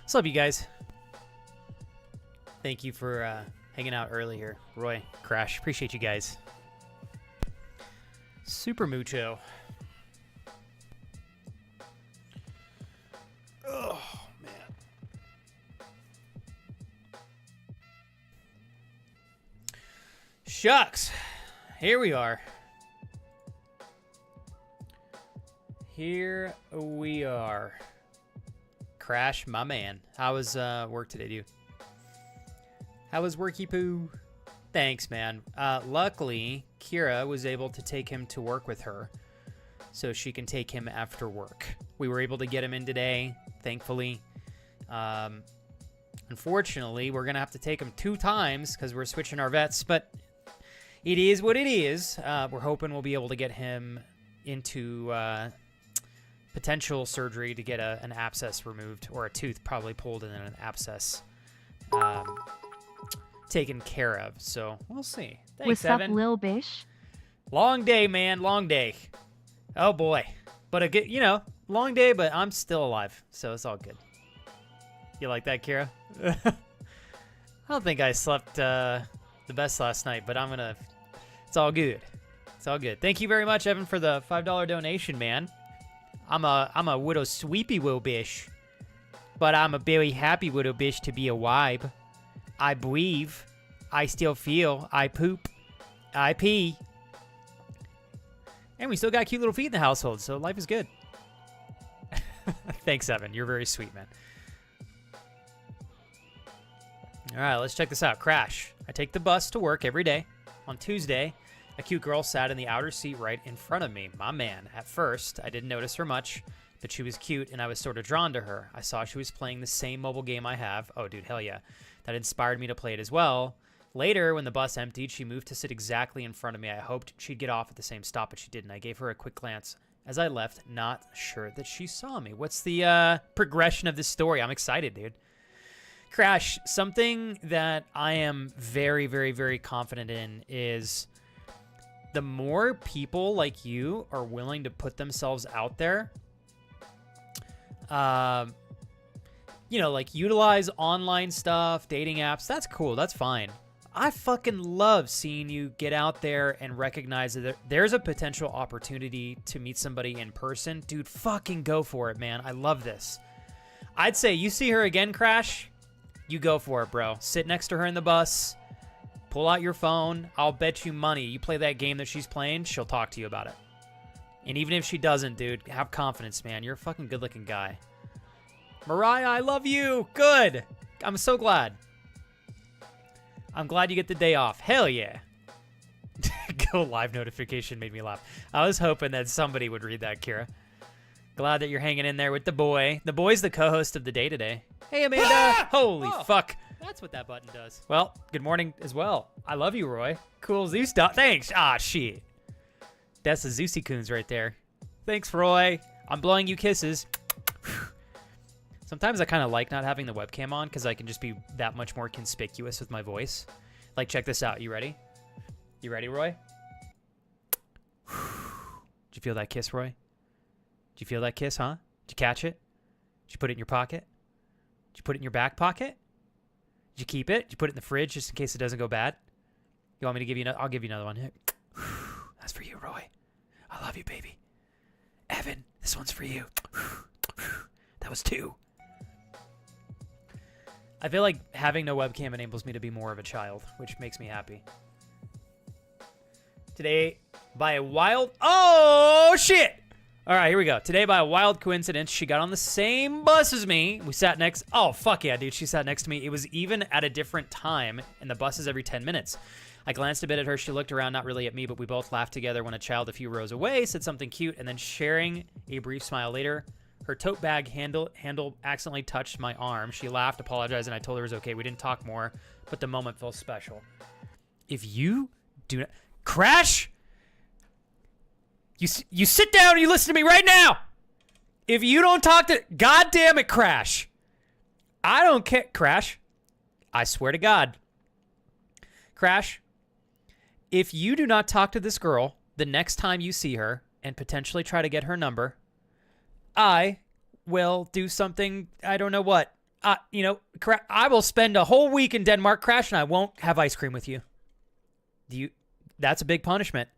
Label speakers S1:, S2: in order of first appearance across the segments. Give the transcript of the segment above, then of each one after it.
S1: What's up, you guys? Thank you for hanging out early here. Roy, Crash, appreciate you guys. Super mucho. Oh, man. Shucks. Here we are. Here we are. Crash, my man. How was work today, dude? How was worky poo? Thanks, man. Luckily, Kira was able to take him to work with her, so she can take him after work. We were able to get him in today, thankfully. Unfortunately, we're going to have to take him 2 times because we're switching our vets, but it is what it is. We're hoping we'll be able to get him into potential surgery to get an abscess removed, or a tooth probably pulled and then an abscess taken care of. So we'll see. Thanks,
S2: What's
S1: Evan.
S2: up, Lil Bish?
S1: Long day, man. Long day. Oh boy. But a good, long day, but I'm still alive, so it's all good. You like that, Kira? I don't think I slept the best last night, but it's all good. It's all good. Thank you very much, Evan, for the $5 donation, man. I'm a widow sweepy widow bish, but I'm a very happy widow bish to be a wibe. I breathe. I still feel. I poop. I pee. And we still got cute little feet in the household, so life is good. Thanks, Evan. You're very sweet, man. All right, let's check this out. Crash. I take the bus to work every day. On Tuesday, a cute girl sat in the outer seat right in front of me. My man. At first, I didn't notice her much, but she was cute, and I was sort of drawn to her. I saw she was playing the same mobile game I have. Oh, dude, hell yeah. That inspired me to play it as well. Later, when the bus emptied, she moved to sit exactly in front of me. I hoped she'd get off at the same stop, but she didn't. I gave her a quick glance as I left, not sure that she saw me. What's the progression of this story? I'm excited, dude. Crash, something that I am very, very, very confident in is the more people like you are willing to put themselves out there, like utilize online stuff, dating apps, that's cool, that's fine. I fucking love seeing you get out there and recognize that there's a potential opportunity to meet somebody in person. Dude, fucking go for it, man. I love this. I'd say you see her again, Crash, you go for it, bro. Sit next to her in the bus. Pull out your phone. I'll bet you money. You play that game that she's playing, she'll talk to you about it. And even if she doesn't, dude, have confidence, man. You're a fucking good-looking guy. Mariah, I love you. Good. I'm so glad. I'm glad you get the day off. Hell yeah. Go live notification made me laugh. I was hoping that somebody would read that, Kira. Glad that you're hanging in there with the boy. The boy's the co-host of the day today. Hey, Amanda. Ah! Holy fuck. That's what that button does. Well, good morning as well. I love you, Roy. Cool Zeus stuff. Thanks. Ah, shit. That's the Zeusy Coons right there. Thanks, Roy. I'm blowing you kisses. Sometimes I kind of like not having the webcam on because I can just be that much more conspicuous with my voice. Like, check this out. You ready? You ready, Roy? Did you feel that kiss, Roy? Did you feel that kiss, huh? Did you catch it? Did you put it in your pocket? Did you put it in your back pocket? Did you keep it? Did you put it in the fridge just in case it doesn't go bad? You want me to give you another? I'll give you another one. That's for you, Roy. I love you, baby. Evan, this one's for you. That was 2. I feel like having no webcam enables me to be more of a child, which makes me happy. Today, by a wild... Oh, shit! All right, here we go. Today, by a wild coincidence, she got on the same bus as me. We sat next... Oh, fuck yeah, dude. She sat next to me. It was even at a different time, and the bus is every 10 minutes. I glanced a bit at her. She looked around, not really at me, but we both laughed together when a child a few rows away said something cute, and then sharing a brief smile later, her tote bag handle accidentally touched my arm. She laughed, apologized, and I told her it was okay. We didn't talk more, but the moment felt special. If you do not... Crash! You sit down and you listen to me right now! If you don't talk to... God damn it, Crash! I don't care... Crash, I swear to God. Crash, if you do not talk to this girl the next time you see her and potentially try to get her number, I will do something, I don't know what. I will spend a whole week in Denmark, Crash, and I won't have ice cream with you. That's a big punishment.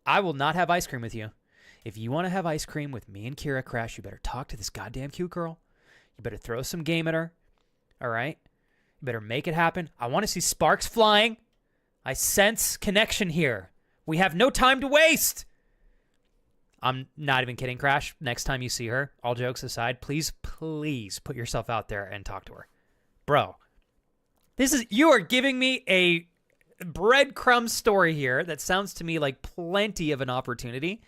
S1: I will not have ice cream with you. If you want to have ice cream with me and Kira, Crash, you better talk to this goddamn cute girl. You better throw some game at her. All right? You better make it happen. I want to see sparks flying. I sense connection here. We have no time to waste. I'm not even kidding, Crash. Next time you see her, all jokes aside, please put yourself out there and talk to her. Bro, you are giving me a breadcrumb story here that sounds to me like plenty of an opportunity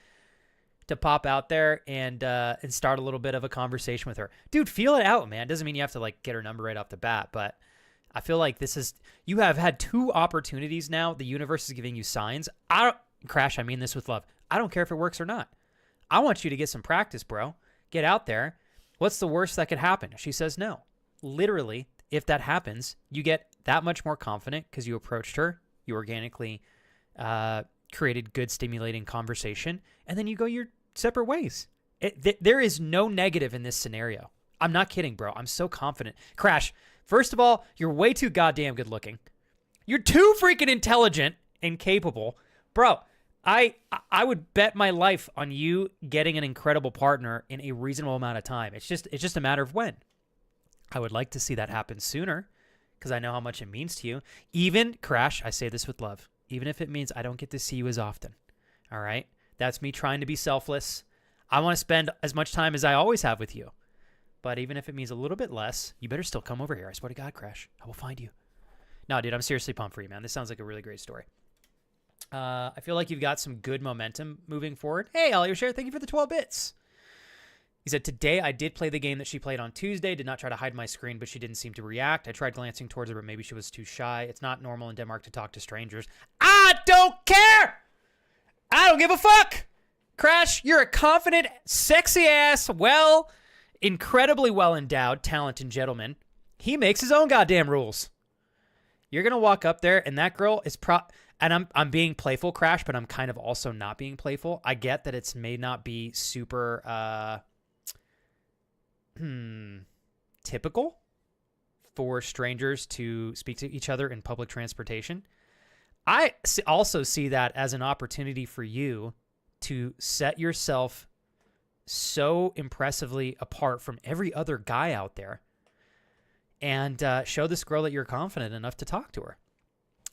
S1: to pop out there and start a little bit of a conversation with her. Dude, feel it out, man. Doesn't mean you have to like get her number right off the bat, but I feel like you have had 2 opportunities now. The universe is giving you signs. Crash, I mean this with love. I don't care if it works or not. I want you to get some practice, bro. Get out there. What's the worst that could happen? She says no. Literally, if that happens, you get that much more confident because you approached her. You organically created good, stimulating conversation, and then you go your separate ways. There is no negative in this scenario. I'm not kidding, bro. I'm so confident. Crash, first of all, you're way too goddamn good looking. You're too freaking intelligent and capable. Bro, I would bet my life on you getting an incredible partner in a reasonable amount of time. It's just a matter of when. I would like to see that happen sooner because I know how much it means to you. Even, Crash, I say this with love, even if it means I don't get to see you as often. All right? That's me trying to be selfless. I want to spend as much time as I always have with you. But even if it means a little bit less, you better still come over here. I swear to God, Crash. I will find you. No, dude, I'm seriously pumped for you, man. This sounds like a really great story. I feel like you've got some good momentum moving forward. Hey, Share, thank you for the 12 bits. He said, today I did play the game that she played on Tuesday. Did not try to hide my screen, but she didn't seem to react. I tried glancing towards her, but maybe she was too shy. It's not normal in Denmark to talk to strangers. I don't care! I don't give a fuck! Crash, you're a confident, sexy-ass, incredibly well-endowed, talented gentleman. He makes his own goddamn rules. You're going to walk up there, and that girl is and I'm being playful, Crash, but I'm kind of also not being playful. I get that it may not be super typical for strangers to speak to each other in public transportation. I also see that as an opportunity for you to set yourself so impressively apart from every other guy out there and show this girl that you're confident enough to talk to her.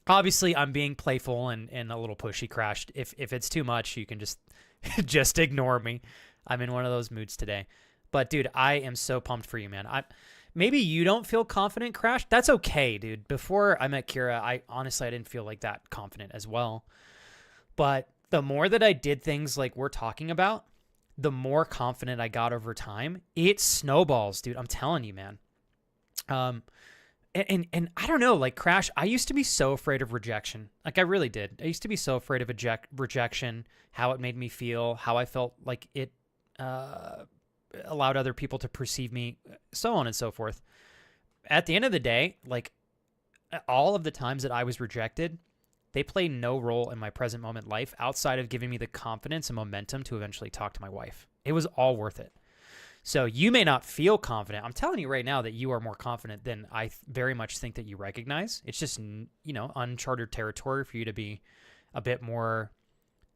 S1: Obviously, I'm being playful and a little pushy, Crash. If it's too much, you can just ignore me. I'm in one of those moods today. But, dude, I am so pumped for you, man. Maybe you don't feel confident, Crash. That's okay, dude. Before I met Kira, I didn't feel like that confident as well. But the more that I did things like we're talking about, the more confident I got over time. It snowballs, dude. I'm telling you, man. And I don't know, like, Crash, I used to be so afraid of rejection. Like, I really did. I used to be so afraid of rejection, how it made me feel, how I felt like it allowed other people to perceive me, so on and so forth. At the end of the day, like, all of the times that I was rejected, they play no role in my present moment life outside of giving me the confidence and momentum to eventually talk to my wife. It was all worth it. So you may not feel confident. I'm telling you right now that you are more confident than I very much think that you recognize. It's just, uncharted territory for you to be a bit more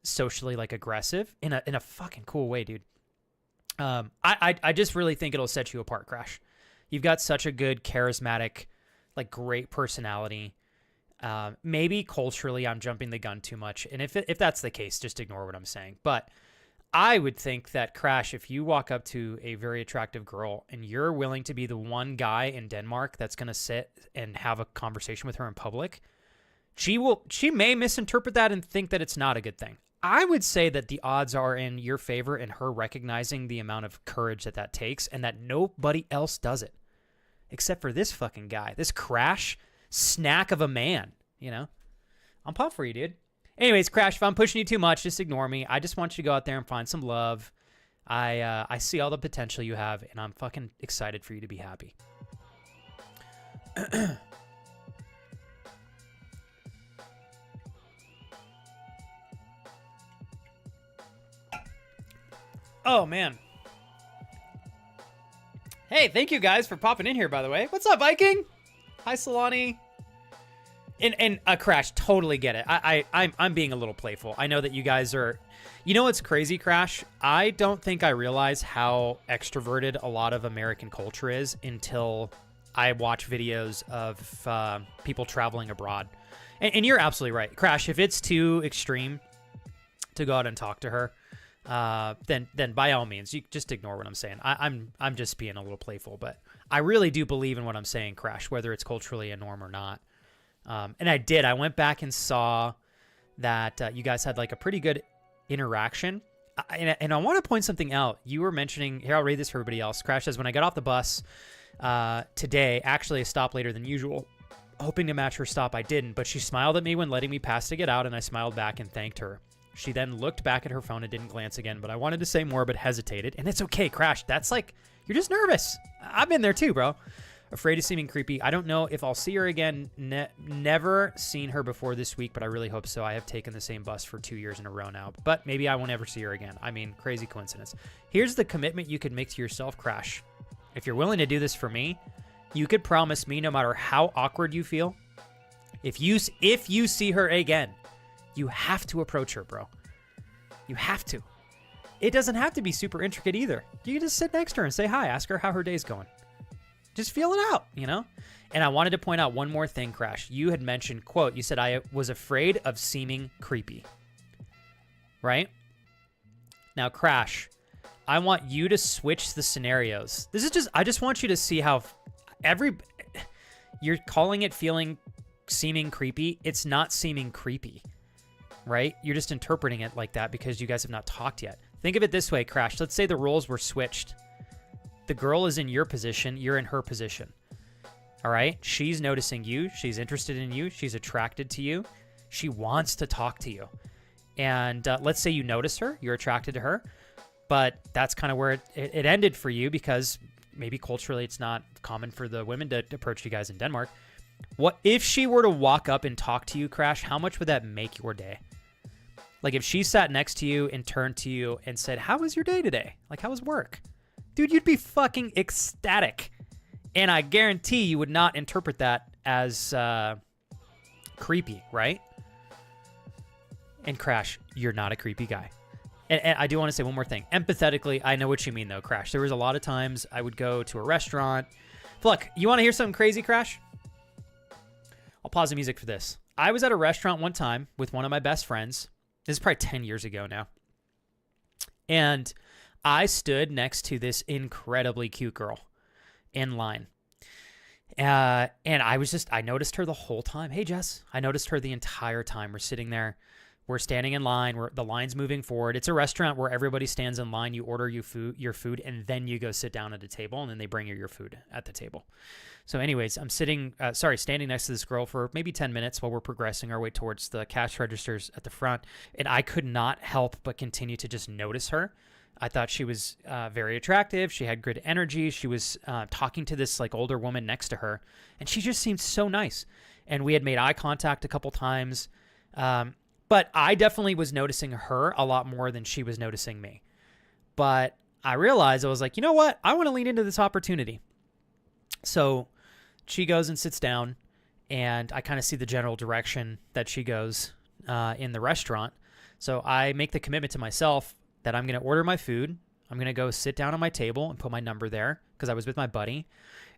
S1: socially like aggressive in a fucking cool way, dude. I just really think it'll set you apart, Crash. You've got such a good, charismatic, like, great personality. Maybe culturally I'm jumping the gun too much. And if that's the case, just ignore what I'm saying. But I would think that, Crash, if you walk up to a very attractive girl and you're willing to be the one guy in Denmark that's going to sit and have a conversation with her in public, she may misinterpret that and think that it's not a good thing. I would say that the odds are in your favor in her recognizing the amount of courage that takes and that nobody else does it except for this fucking guy, this Crash snack of a man, I'm pumped for you, dude. Anyways, Crash, if I'm pushing you too much, just ignore me. I just want you to go out there and find some love. I see all the potential you have, and I'm fucking excited for you to be happy. Oh, man. Hey, Hey, thank you guys for popping in here, by the way. What's up, Viking? Hi, Solani. And Crash, totally get it. I'm being a little playful. I know that you guys are... You know what's crazy, Crash? I don't think I realize how extroverted a lot of American culture is until I watch videos of people traveling abroad. And you're absolutely right. Crash, if it's too extreme to go out and talk to her, then by all means, you just ignore what I'm saying. I'm just being a little playful, but I really do believe in what I'm saying, Crash, whether it's culturally a norm or not. And I did. I went back and saw that you guys had like a pretty good interaction. And I want to point something out. You were mentioning, here, I'll read this for everybody else. Crash says, when I got off the bus today, actually a stop later than usual, hoping to match her stop, I didn't, but she smiled at me when letting me pass to get out, and I smiled back and thanked her. She then looked back at her phone and didn't glance again, but I wanted to say more, but hesitated. And it's okay, Crash. That's like, you're just nervous. I've been there too, bro. Afraid of seeming creepy. I don't know if I'll see her again. Never seen her before this week, but I really hope so. I have taken the same bus for 2 years in a row now, but maybe I won't ever see her again. I mean, crazy coincidence. Here's the commitment you could make to yourself, Crash. If you're willing to do this for me, you could promise me no matter how awkward you feel, if you see her again, you have to approach her, bro. You have to. It doesn't have to be super intricate either. You can just sit next to her and say hi. Ask her how her day's going. Just feel it out, you know? And I wanted to point out one more thing, Crash. You had mentioned, quote, you said, I was afraid of seeming creepy. Right? Now, Crash, I want you to switch the scenarios. This is just, I just want you to see how you're calling it seeming creepy. It's not seeming creepy, right? You're just interpreting it like that because you guys have not talked yet. Think of it this way, Crash. Let's say the roles were switched. The girl is in your position. You're in her position. All right? She's noticing you. She's interested in you. She's attracted to you. She wants to talk to you. And let's say you notice her. You're attracted to her. But that's kind of where it ended for you because maybe culturally it's not common for the women to approach you guys in Denmark. What if she were to walk up and talk to you, Crash? How much would that make your day? Like if she sat next to you and turned to you and said, how was your day today? Like, how was work? Dude, you'd be fucking ecstatic. And I guarantee you would not interpret that as creepy, right? And Crash, you're not a creepy guy. And I do want to say one more thing. Empathetically, I know what you mean, though, Crash. There was a lot of times I would go to a restaurant. Look, you want to hear something crazy, Crash? I'll pause the music for this. I was at a restaurant one time with one of my best friends. This is probably 10 years ago now. And I stood next to this incredibly cute girl in line. And I noticed her the whole time. Hey, Jess. I noticed her the entire time. We're sitting there. We're standing in line. The line's moving forward. It's a restaurant where everybody stands in line. You order your food, and then you go sit down at a table, and then they bring you your food at the table. So anyways, I'm standing next to this girl for maybe 10 minutes while we're progressing our way towards the cash registers at the front. And I could not help but continue to just notice her. I thought she was very attractive. She had good energy. She was talking to this like older woman next to her, and she just seemed so nice. And we had made eye contact a couple times. But I definitely was noticing her a lot more than she was noticing me. But I realized, I was like, you know what? I want to lean into this opportunity. So she goes and sits down, and I kind of see the general direction that she goes in the restaurant. So I make the commitment to myself that I'm going to order my food. I'm going to go sit down on my table and put my number there because I was with my buddy.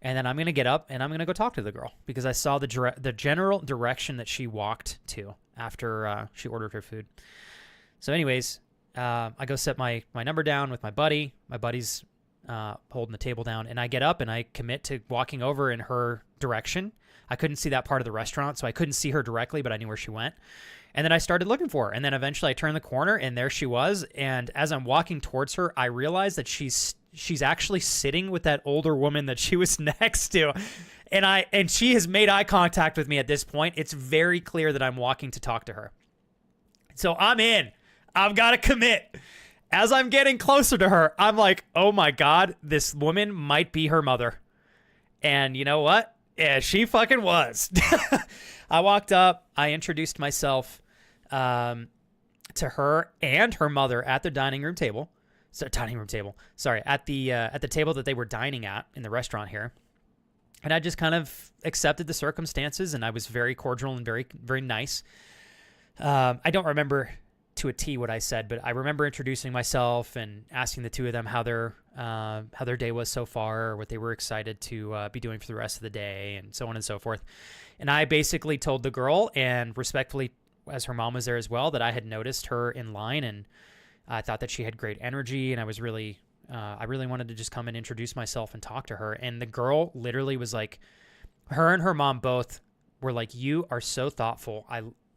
S1: And then I'm going to get up and I'm going to go talk to the girl because I saw the general direction that she walked to after she ordered her food. So anyways, I go set my number down with my buddy. My buddy's holding the table down, and I get up and I commit to walking over in her direction. I couldn't see that part of the restaurant, so I couldn't see her directly, but I knew where she went. And then I started looking for her, and then eventually I turned the corner, and there she was. And as I'm walking towards her, I realized that she's actually sitting with that older woman that she was next to. And she has made eye contact with me at this point. It's very clear that I'm walking to talk to her. So I'm in. I've got to commit. As I'm getting closer to her, I'm like, oh my God, this woman might be her mother. And you know what? Yeah, she fucking was. I walked up. I introduced myself to her and her mother at the dining room table. So dining room table. Sorry, at the table that they were dining at in the restaurant here. And I just kind of accepted the circumstances, and I was very cordial and very, very nice. I don't remember to a T what I said, but I remember introducing myself and asking the two of them how their day was so far, or what they were excited to be doing for the rest of the day, and so on and so forth. And I basically told the girl, and respectfully, as her mom was there as well, that I had noticed her in line, and I thought that she had great energy, and I really wanted to just come and introduce myself and talk to her. And the girl literally was like, her and her mom both were like, "You are so thoughtful.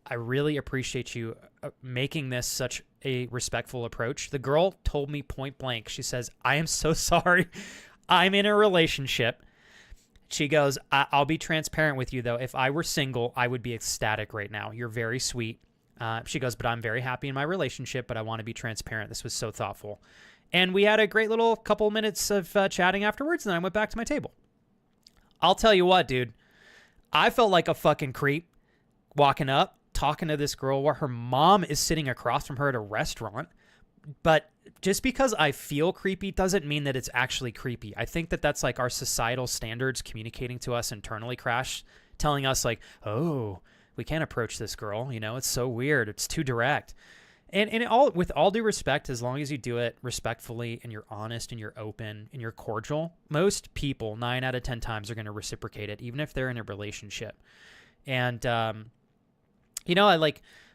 S1: I really appreciate you making this such a respectful approach." The girl told me point blank, she says, "I am so sorry. I'm in a relationship." She goes, I'll be transparent with you, though. If I were single, I would be ecstatic right now. You're very sweet." She goes, "But I'm very happy in my relationship, but I want to be transparent. This was so thoughtful." And we had a great little couple minutes of chatting afterwards, and then I went back to my table. I'll tell you what, dude. I felt like a fucking creep walking up, talking to this girl while her mom is sitting across from her at a restaurant. But just because I feel creepy doesn't mean that it's actually creepy. I think that that's like our societal standards communicating to us internally, Crash, telling us like, "Oh, we can't approach this girl. You know, it's so weird. It's too direct." And with all due respect, as long as you do it respectfully and you're honest and you're open and you're cordial, most people 9 out of 10 times are going to reciprocate it, even if they're in a relationship. And you know,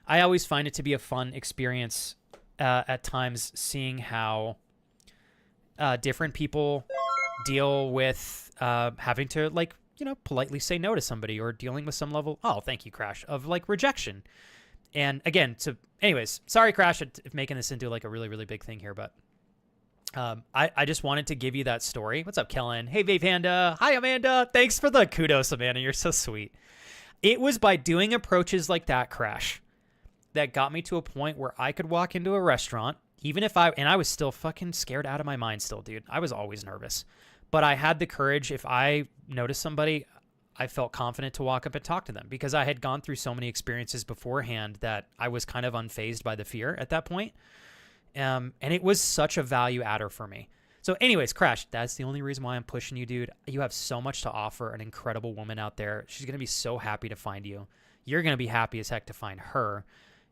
S1: I always find it to be a fun experience at times, seeing how different people deal with having to, like, you know, politely say no to somebody, or dealing with some level, oh, thank you, Crash, of like rejection. And again, anyways, sorry, Crash, if making this into like a really, really big thing here, but I just wanted to give you that story. What's up, Kellen? Hey, Vape Panda. Hi, Amanda. Thanks for the kudos, Amanda. You're so sweet. It was by doing approaches like that, Crash, that got me to a point where I could walk into a restaurant, even if I was still fucking scared out of my mind still, dude. I was always nervous. But I had the courage. If I noticed somebody, I felt confident to walk up and talk to them, because I had gone through so many experiences beforehand that I was kind of unfazed by the fear at that point. And it was such a value adder for me. So anyways, Crash, that's the only reason why I'm pushing you, dude. You have so much to offer, an incredible woman out there. She's going to be so happy to find you. You're going to be happy as heck to find her.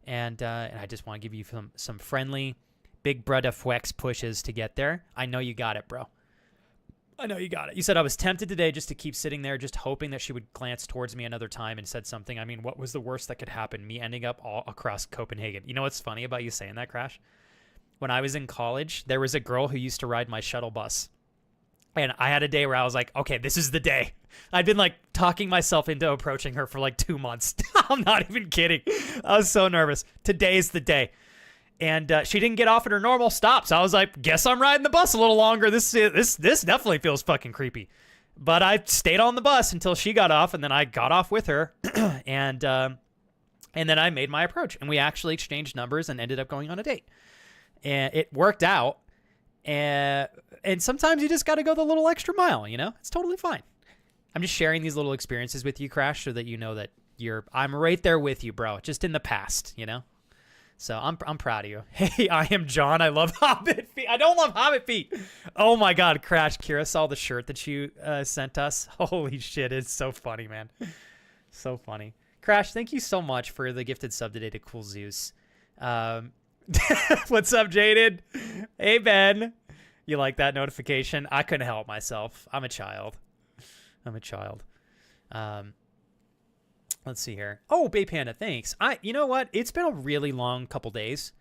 S1: And I just want to give you some friendly, big brother flex pushes to get there. I know you got it, bro. I know you got it. You said I was tempted today just to keep sitting there, just hoping that she would glance towards me another time and said something. I mean, what was the worst that could happen? Me ending up all across Copenhagen. You know what's funny about you saying that, Crash? When I was in college, there was a girl who used to ride my shuttle bus. And I had a day where I was like, okay, this is the day. I'd been like talking myself into approaching her for like 2 months. I'm not even kidding. I was so nervous. Today's the day. And she didn't get off at her normal stop. So I was like, guess I'm riding the bus a little longer. This definitely feels fucking creepy. But I stayed on the bus until she got off, and then I got off with her. and then I made my approach. And we actually exchanged numbers and ended up going on a date. And it worked out. And sometimes you just got to go the little extra mile, you know? It's totally fine. I'm just sharing these little experiences with you, Crash, so that you know that I'm right there with you, bro. Just in the past, you know? So I'm proud of you. Hey, I am John. I love Hobbit feet. I don't love Hobbit feet. Oh my God, Crash. Kira saw the shirt that you sent us. Holy shit, it's so funny, man. So funny. Crash, thank you so much for the gifted sub today to Cool Zeus. What's up, Jaded? Hey, Ben. You like that notification? I couldn't help myself. I'm a child. Let's see here. Oh, Bay Panda, thanks. You know what? It's been a really long couple days.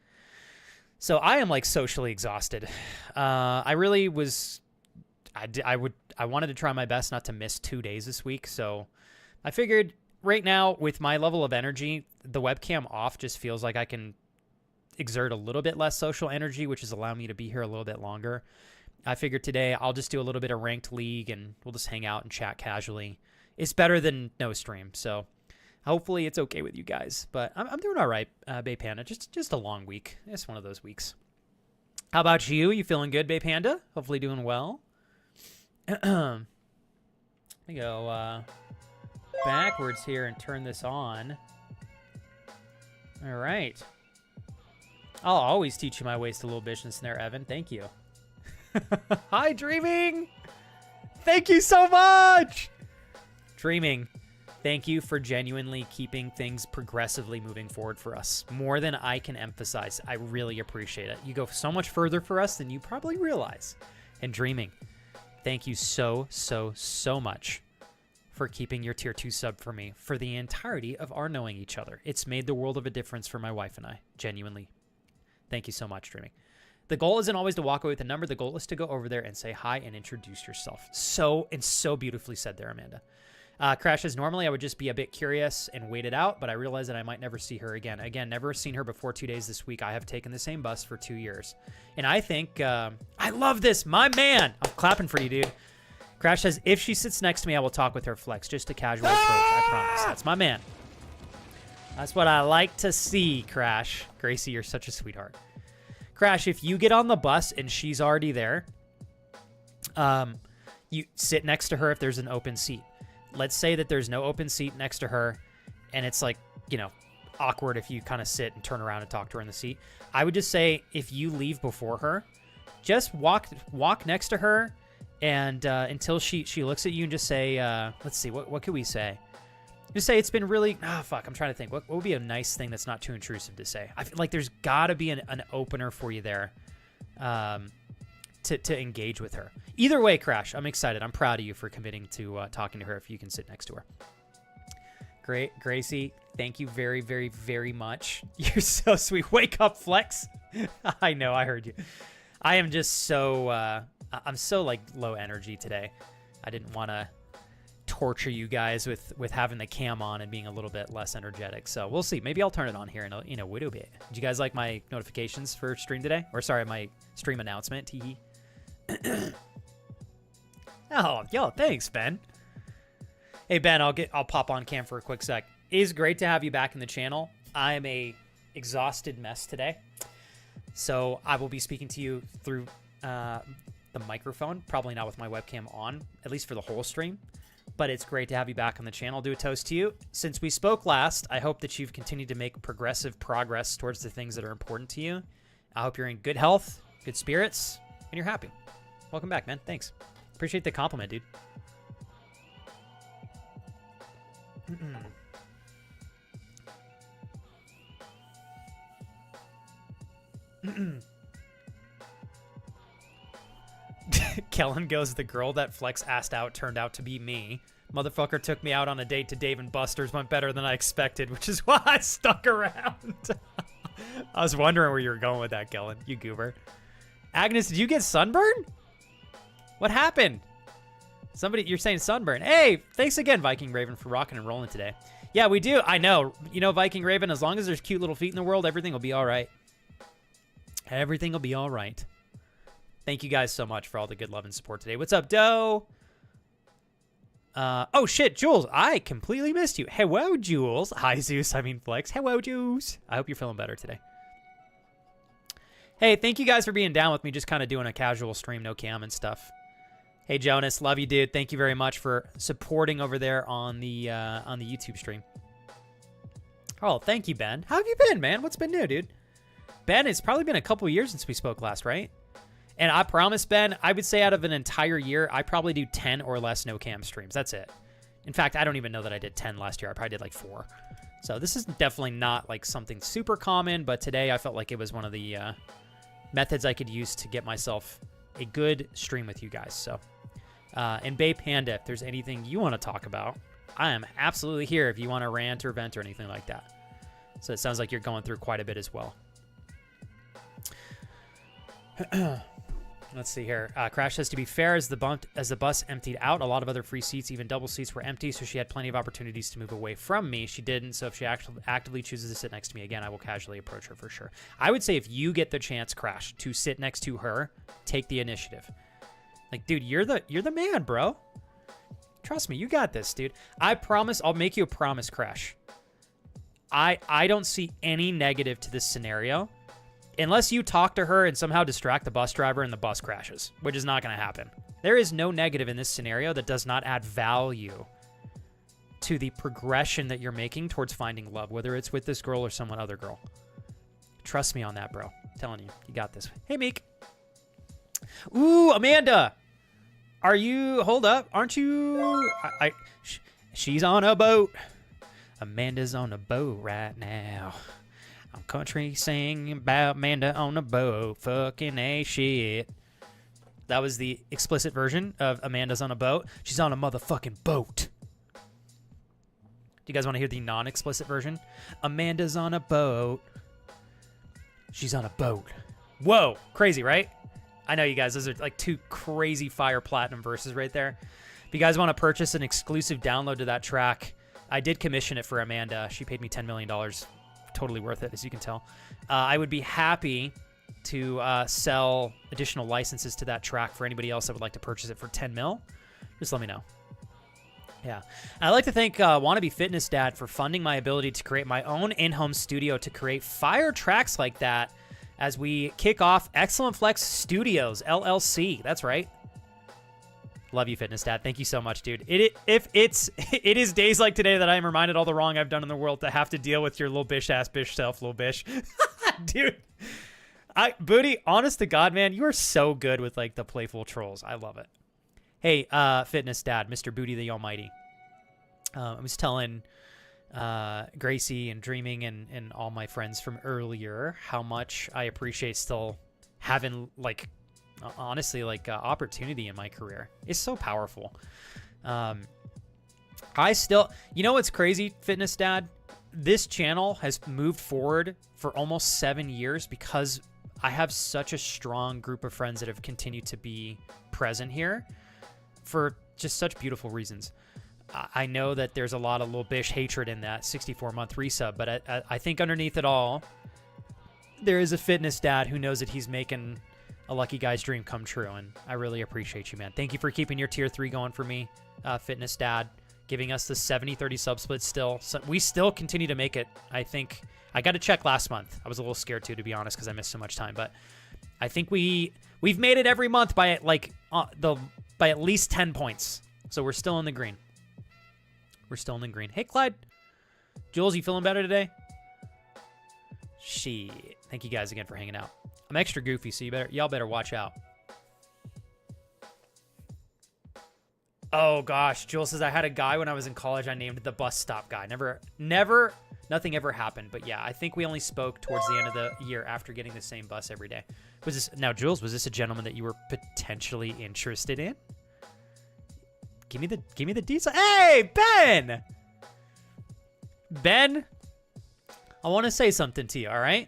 S1: So I am like socially exhausted. I really was, I wanted to try my best not to miss 2 days this week. So I figured right now with my level of energy, the webcam off just feels like I can exert a little bit less social energy, which is allowing me to be here a little bit longer. I figured today I'll just do a little bit of ranked league and we'll just hang out and chat casually. It's better than no stream. So hopefully it's okay with you guys, but I'm doing all right, Bay Panda. Just a long week. It's one of those weeks. How about you? You feeling good, Bay Panda? Hopefully doing well. Let me go backwards here and turn this on. All right. I'll always teach you my ways to little business there, Evan. Thank you. Hi, Dreaming. Thank you so much. Dreaming, thank you for genuinely keeping things progressively moving forward for us. More than I can emphasize. I really appreciate it. You go so much further for us than you probably realize. And Dreaming, thank you so much for keeping your tier 2 sub for me for the entirety of our knowing each other. It's made the world of a difference for my wife and I. Genuinely. Thank you so much, Dreaming. The goal isn't always to walk away with a number. The goal is to go over there and say hi and introduce yourself. So beautifully said there, Amanda. Crash says, normally I would just be a bit curious and wait it out, but I realize that I might never see her again. Again, never seen her before 2 days this week. I have taken the same bus for 2 years. And I think, I love this, my man. I'm clapping for you, dude. Crash says, if she sits next to me, I will talk with her flex. Just a casual approach, I promise. That's my man. That's what I like to see, Crash. Gracie, you're such a sweetheart. Crash, if you get on the bus and she's already there, you sit next to her if there's an open seat. Let's say that there's no open seat next to her, and it's like, you know, awkward if you kind of sit and turn around and talk to her in the seat. I would just say, if you leave before her, just walk next to her, and until she looks at you, and just say, let's see, what could we say? Just say it's been really, I'm trying to think. What would be a nice thing that's not too intrusive to say? I feel like there's got to be an opener for you there to engage with her. Either way, Crash, I'm excited. I'm proud of you for committing to talking to her if you can sit next to her. Great. Gracie, thank you very, very, very much. You're so sweet. Wake up, Flex. I know, I heard you. I am just so, I'm so like low energy today. I didn't want to torture you guys with having the cam on and being a little bit less energetic. So we'll see. Maybe I'll turn it on here in a little bit. Did you guys like my notifications for stream today? Or sorry, my stream announcement, tee. Oh, yo, thanks, Ben. Hey, Ben, I'll pop on cam for a quick sec. It is great to have you back in the channel. I am a exhausted mess today. So I will be speaking to you through the microphone, probably not with my webcam on, at least for the whole stream. But it's great to have you back on the channel. Do a toast to you. Since we spoke last, I hope that you've continued to make progressive progress towards the things that are important to you. I hope you're in good health, good spirits, and you're happy. Welcome back, man. Thanks. Appreciate the compliment, dude. Kellen goes, the girl that Flex asked out turned out to be me. Motherfucker took me out on a date to Dave and Buster's, went better than I expected, which is why I stuck around. I was wondering where you were going with that, Kellen. You goober. Agnes, did you get sunburn? What happened? Somebody, you're saying sunburn. Hey, thanks again, Viking Raven, for rocking and rolling today. Yeah, we do. I know. You know, Viking Raven, as long as there's cute little feet in the world, everything will be all right. Everything will be all right. Thank you guys so much for all the good love and support today. What's up, Doe? Oh, shit, Jules. I completely missed you. Hello, Jules. Hi, Zeus. I mean, Flex. Hello, Jules. I hope you're feeling better today. Hey, thank you guys for being down with me, just kind of doing a casual stream, no cam and stuff. Hey, Jonas. Love you, dude. Thank you very much for supporting over there on the YouTube stream. Oh, thank you, Ben. How have you been, man? What's been new, dude? Ben, it's probably been a couple years since we spoke last, right? And I promise, Ben, I would say out of an entire year, I probably do 10 or less no-cam streams. That's it. In fact, I don't even know that I did 10 last year. I probably did like 4. So this is definitely not like something super common, but today I felt like it was one of the methods I could use to get myself a good stream with you guys. So, and Bae Panda, if there's anything you want to talk about, I am absolutely here if you want to rant or vent or anything like that. So it sounds like you're going through quite a bit as well. Let's see here. Crash says, to be fair, as the bus emptied out, a lot of other free seats, even double seats, were empty, so she had plenty of opportunities to move away from me. She didn't, so if she actually actively chooses to sit next to me again, I will casually approach her for sure. I would say if you get the chance, Crash, to sit next to her, take the initiative. Like, dude, you're the man, bro. Trust me, you got this, dude. I promise, I'll make you a promise, Crash. I don't see any negative to this scenario. Unless you talk to her and somehow distract the bus driver and the bus crashes, which is not going to happen. There is no negative in this scenario that does not add value to the progression that you're making towards finding love, whether it's with this girl or some other girl. Trust me on that, bro. I'm telling you, you got this. Hey, Meek. Ooh, Amanda. Are you... Hold up. Aren't you... She's on a boat. Amanda's on a boat right now. I'm country singing about Amanda on a boat. Fucking A shit. That was the explicit version of Amanda's on a boat. She's on a motherfucking boat. Do you guys want to hear the non-explicit version? Amanda's on a boat. She's on a boat. Whoa. Crazy, right? I know, you guys. Those are like 2 crazy fire platinum verses right there. If you guys want to purchase an exclusive download to that track, I did commission it for Amanda. She paid me $10 million. Totally worth it, as you can tell. I would be happy to sell additional licenses to that track for anybody else that would like to purchase it for 10 mil. Just let me know. Yeah. I'd like to thank Wannabe Fitness Dad for funding my ability to create my own in-home studio to create fire tracks like that as we kick off Excellent Flex Studios, LLC. That's right. Love you, Fitness Dad. Thank you so much, dude. It is days like today that I am reminded all the wrong I've done in the world to have to deal with your little bish-ass bish self, little bish. Dude. Booty, honest to God, man, you are so good with, like, the playful trolls. I love it. Hey, Fitness Dad, Mr. Booty the Almighty. I was telling Gracie and Dreaming and all my friends from earlier how much I appreciate still having, like, honestly, like, opportunity in my career. It's so powerful. I still... You know what's crazy, Fitness Dad? This channel has moved forward for almost 7 years because I have such a strong group of friends that have continued to be present here for just such beautiful reasons. I know that there's a lot of little bish hatred in that 64-month resub, but I think underneath it all, there is a Fitness Dad who knows that he's making a lucky guy's dream come true, and I really appreciate you, man. Thank you for keeping your tier 3 going for me, Fitness Dad, giving us the 70-30 sub split still. So we still continue to make it. I think I got to check last month. I was a little scared too, to be honest, because I missed so much time, but I think we've made it every month by like by at least 10 points. So we're still in the green. We're still in the green. Hey, Clyde. Jules, you feeling better today? Shit. Thank you guys again for hanging out. I'm extra goofy, so y'all better watch out. Oh gosh, Jules says I had a guy when I was in college. I named the bus stop guy. Nothing ever happened. But yeah, I think we only spoke towards the end of the year after getting the same bus every day. Now, Jules, was this a gentleman that you were potentially interested in? Give me the details. Hey, Ben. Ben, I want to say something to you. All right.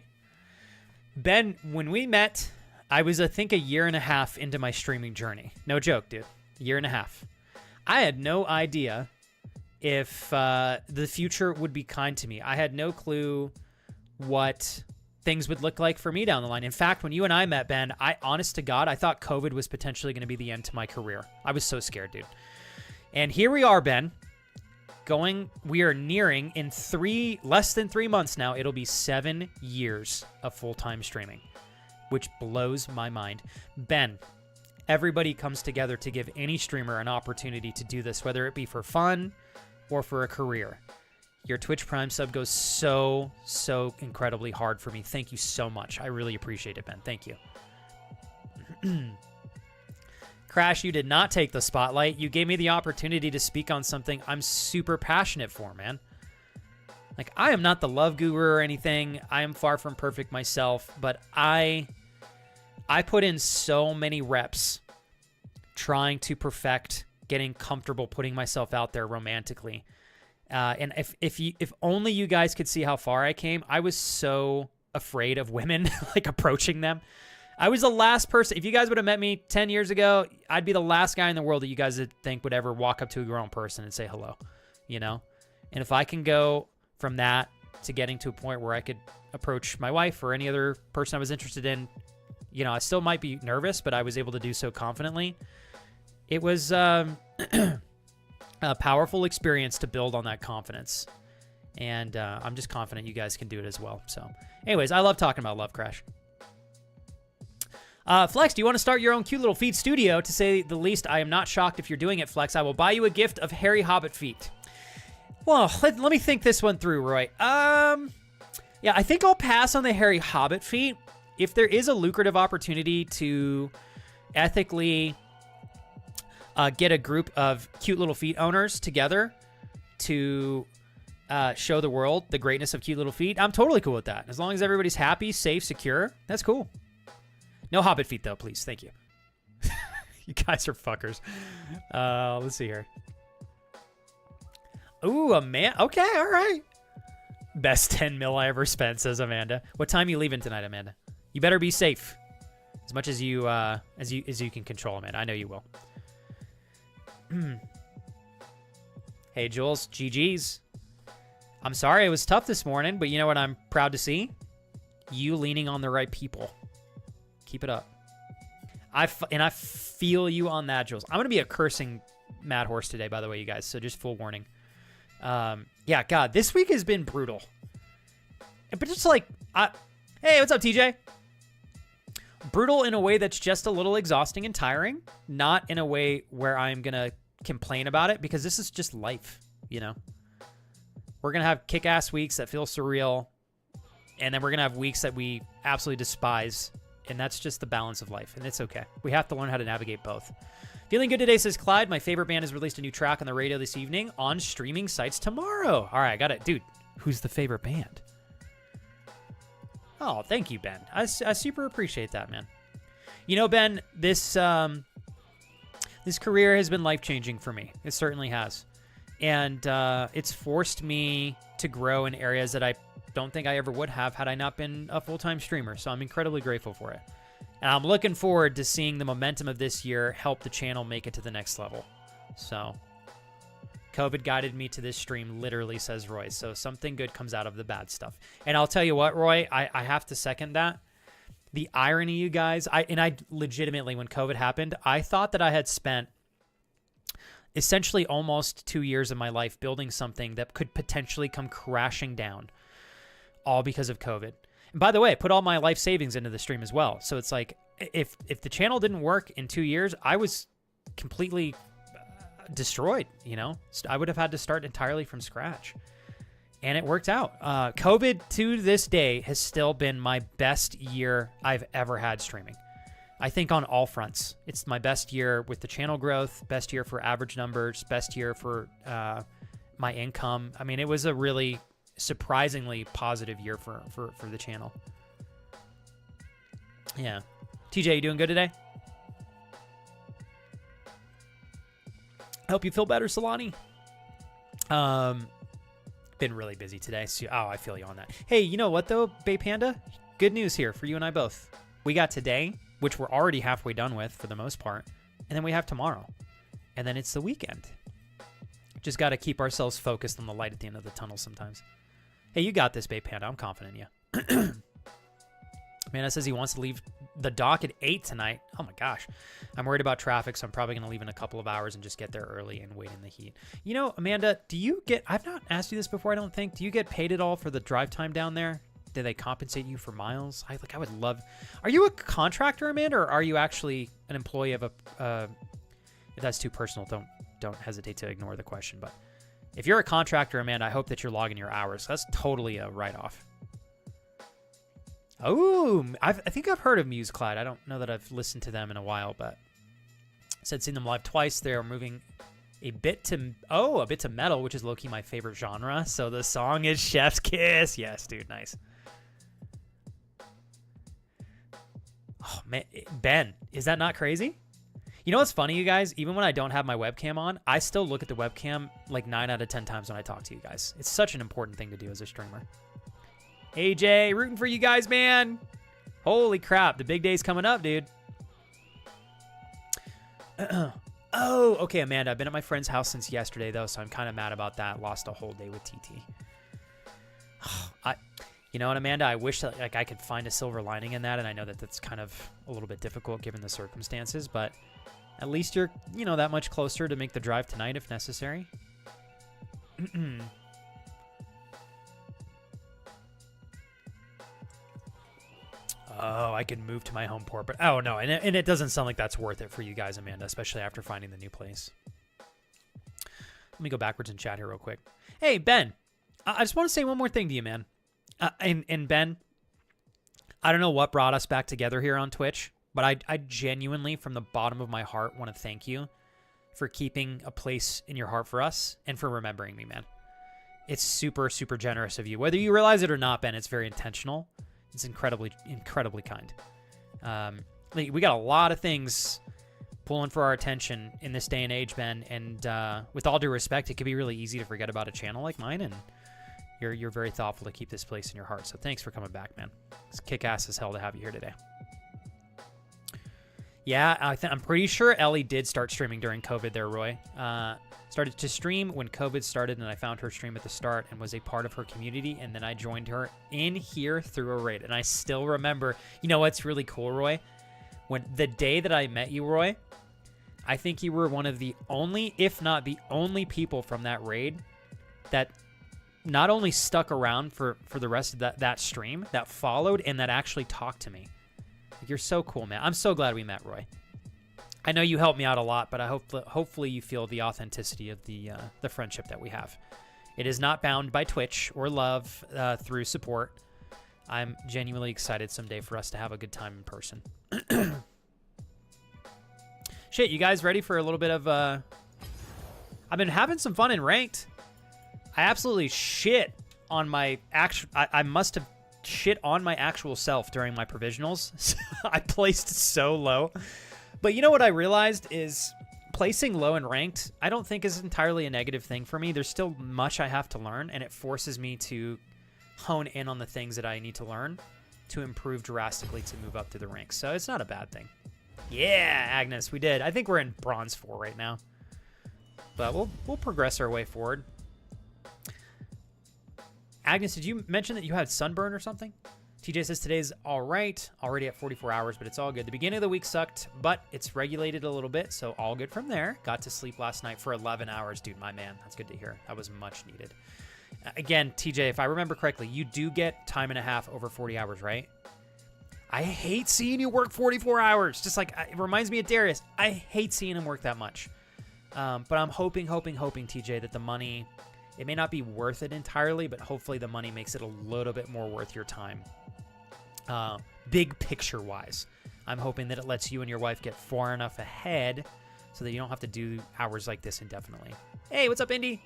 S1: Ben, when we met, I was, I think, 1.5 years into my streaming journey. No joke, dude. 1.5 years. I had no idea if the future would be kind to me. I had no clue what things would look like for me down the line. In fact, when you and I met, Ben, honest to God, I thought COVID was potentially going to be the end to my career. I was so scared, dude. And here we are, Ben. We are nearing, in less than 3 months now, it'll be 7 years of full-time streaming, which blows my mind. Ben, everybody comes together to give any streamer an opportunity to do this, whether it be for fun or for a career. Your Twitch Prime sub goes so incredibly hard for me. Thank you so much. I really appreciate it, Ben. Thank you. Crash, you did not take the spotlight. You gave me the opportunity to speak on something I'm super passionate for, man. Like, I am not the love guru or anything. I am far from perfect myself, but I put in so many reps trying to perfect getting comfortable putting myself out there romantically. And if only you guys could see how far I came. I was so afraid of women, like, approaching them. I was the last person. If you guys would have met me 10 years ago, I'd be the last guy in the world that you guys would think would ever walk up to a grown person and say hello, you know? And if I can go from that to getting to a point where I could approach my wife or any other person I was interested in, you know, I still might be nervous, but I was able to do so confidently. It was a powerful experience to build on that confidence. And I'm just confident you guys can do it as well. So anyways, I love talking about Love Crash. Flex, do you want to start your own cute little feet studio? To say the least, I am not shocked if you're doing it, Flex. I will buy you a gift of hairy hobbit feet. Well, let me think this one through, Roy. Yeah, I think I'll pass on the hairy hobbit feat. If there is a lucrative opportunity to ethically get a group of cute little feet owners together to show the world the greatness of cute little feet, I'm totally cool with that. As long as everybody's happy, safe, secure, that's cool. No hobbit feet, though, please. Thank you. You guys are fuckers. Let's see here. Ooh, a man. Okay, all right. Best 10 mil I ever spent, says Amanda. What time are you leaving tonight, Amanda? You better be safe. As much as you can control, Amanda. I know you will. Hey, Jules. GG's. I'm sorry it was tough this morning, but you know what I'm proud to see? You leaning on the right people. Keep it up. I feel you on that, Jules. I'm going to be a cursing mad horse today, by the way, you guys. So just full warning. Yeah, God, this week has been brutal. But just like, hey, what's up, TJ? Brutal in a way that's just a little exhausting and tiring. Not in a way where I'm going to complain about it, because this is just life, you know? We're going to have kick-ass weeks that feel surreal, and then we're going to have weeks that we absolutely despise, and that's just the balance of life, and it's okay. We have to learn how to navigate both. Feeling good today, says Clyde. My favorite band has released a new track on the radio this evening on streaming sites tomorrow. All right, I got it. Dude, who's the favorite band? Oh, thank you, Ben. I super appreciate that, man. You know, Ben, this career has been life-changing for me. It certainly has. And it's forced me to grow in areas that I don't think I ever would have had I not been a full-time streamer. So I'm incredibly grateful for it. And I'm looking forward to seeing the momentum of this year help the channel make it to the next level. So COVID guided me to this stream, literally, says Roy. So something good comes out of the bad stuff. And I'll tell you what, Roy, I have to second that. The irony, you guys, I legitimately, when COVID happened, I thought that I had spent essentially almost 2 years of my life building something that could potentially come crashing down, all because of COVID. And by the way, I put all my life savings into the stream as well. So it's like, if the channel didn't work in 2 years, I was completely destroyed, you know? I would have had to start entirely from scratch. And it worked out. COVID to this day has still been my best year I've ever had streaming. I think on all fronts. It's my best year with the channel growth, best year for average numbers, best year for my income. I mean, it was a really surprisingly positive year for the channel. Yeah. TJ, you doing good today? I hope you feel better, Solani. Been really busy today. So, I feel you on that. Hey, you know what though, Bay Panda? Good news here for you and I both. We got today, which we're already halfway done with for the most part. And then we have tomorrow. And then it's the weekend. Just got to keep ourselves focused on the light at the end of the tunnel sometimes. Hey, you got this, Bay Panda. I'm confident in you. Amanda says he wants to leave the dock at 8 tonight. Oh my gosh. I'm worried about traffic, so I'm probably going to leave in a couple of hours and just get there early and wait in the heat. You know, Amanda, do you get... I've not asked you this before, I don't think. Do you get paid at all for the drive time down there? Do they compensate you for miles? I would love... Are you a contractor, Amanda, or are you actually an employee of a... If that's too personal, don't hesitate to ignore the question. But if you're a contractor, Amanda, I hope that you're logging your hours. That's totally a write-off. Oh, I think I've heard of Muse Clyde. I don't know that I've listened to them in a while, but said seen them live twice. They're moving a bit to metal, which is low-key my favorite genre. So the song is Chef's Kiss. Yes, dude, nice. Oh man, Ben, is that not crazy? You know what's funny, you guys? Even when I don't have my webcam on, I still look at the webcam like 9 out of 10 times when I talk to you guys. It's such an important thing to do as a streamer. AJ, rooting for you guys, man. Holy crap, the big day's coming up, dude. Oh, okay, Amanda. I've been at my friend's house since yesterday, though, so I'm kind of mad about that. Lost a whole day with TT. You know what, Amanda? I wish that I could find a silver lining in that, and I know that that's kind of a little bit difficult given the circumstances, but at least you're, that much closer to make the drive tonight if necessary. Oh, I can move to my home port, but oh no, and it doesn't sound like that's worth it for you guys, Amanda, especially after finding the new place. Let me go backwards in chat here real quick. Hey, Ben, I just want to say one more thing to you, man. And Ben, I don't know what brought us back together here on Twitch, but I genuinely, from the bottom of my heart, want to thank you for keeping a place in your heart for us and for remembering me, man. It's super, super generous of you. Whether you realize it or not, Ben, it's very intentional. It's incredibly, incredibly kind. We got a lot of things pulling for our attention in this day and age, Ben. And with all due respect, it can be really easy to forget about a channel like mine. And you're very thoughtful to keep this place in your heart. So thanks for coming back, man. It's kick-ass as hell to have you here today. Yeah, I'm pretty sure Ellie did start streaming during COVID there, Roy. Started to stream when COVID started, and I found her stream at the start and was a part of her community, and then I joined her in here through a raid. And I still remember, you know what's really cool, Roy? When the day that I met you, Roy, I think you were one of the only, if not the only people from that raid that not only stuck around for the rest of that stream, that followed and that actually talked to me. You're so cool, man. I'm so glad we met, Roy. I know you helped me out a lot, but I hopefully you feel the authenticity of the friendship that we have. It is not bound by Twitch or love through support. I'm genuinely excited someday for us to have a good time in person. Shit, you guys ready for a little bit of... I've been having some fun in Ranked. I absolutely shit on my actual... I must have shit on my actual self during my provisionals. I placed so low. But you know what I realized is placing low in Ranked, I don't think is entirely a negative thing for me. There's still much I have to learn, and it forces me to hone in on the things that I need to learn to improve drastically to move up through the ranks. So it's not a bad thing. Yeah, Agnes, we did. I think we're in Bronze 4 right now. But we'll progress our way forward. Agnes, did you mention that you had sunburn or something? TJ says today's all right, already at 44 hours, but it's all good. The beginning of the week sucked, but it's regulated a little bit, so all good from there. Got to sleep last night for 11 hours, dude, my man. That's good to hear. That was much needed. Again, TJ, if I remember correctly, you do get time and a half over 40 hours, right? I hate seeing you work 44 hours. Just like, it reminds me of Darius. I hate seeing him work that much. But I'm hoping, TJ, that the money... It may not be worth it entirely, but hopefully the money makes it a little bit more worth your time. Big picture-wise. I'm hoping that it lets you and your wife get far enough ahead so that you don't have to do hours like this indefinitely. Hey, what's up, Indy?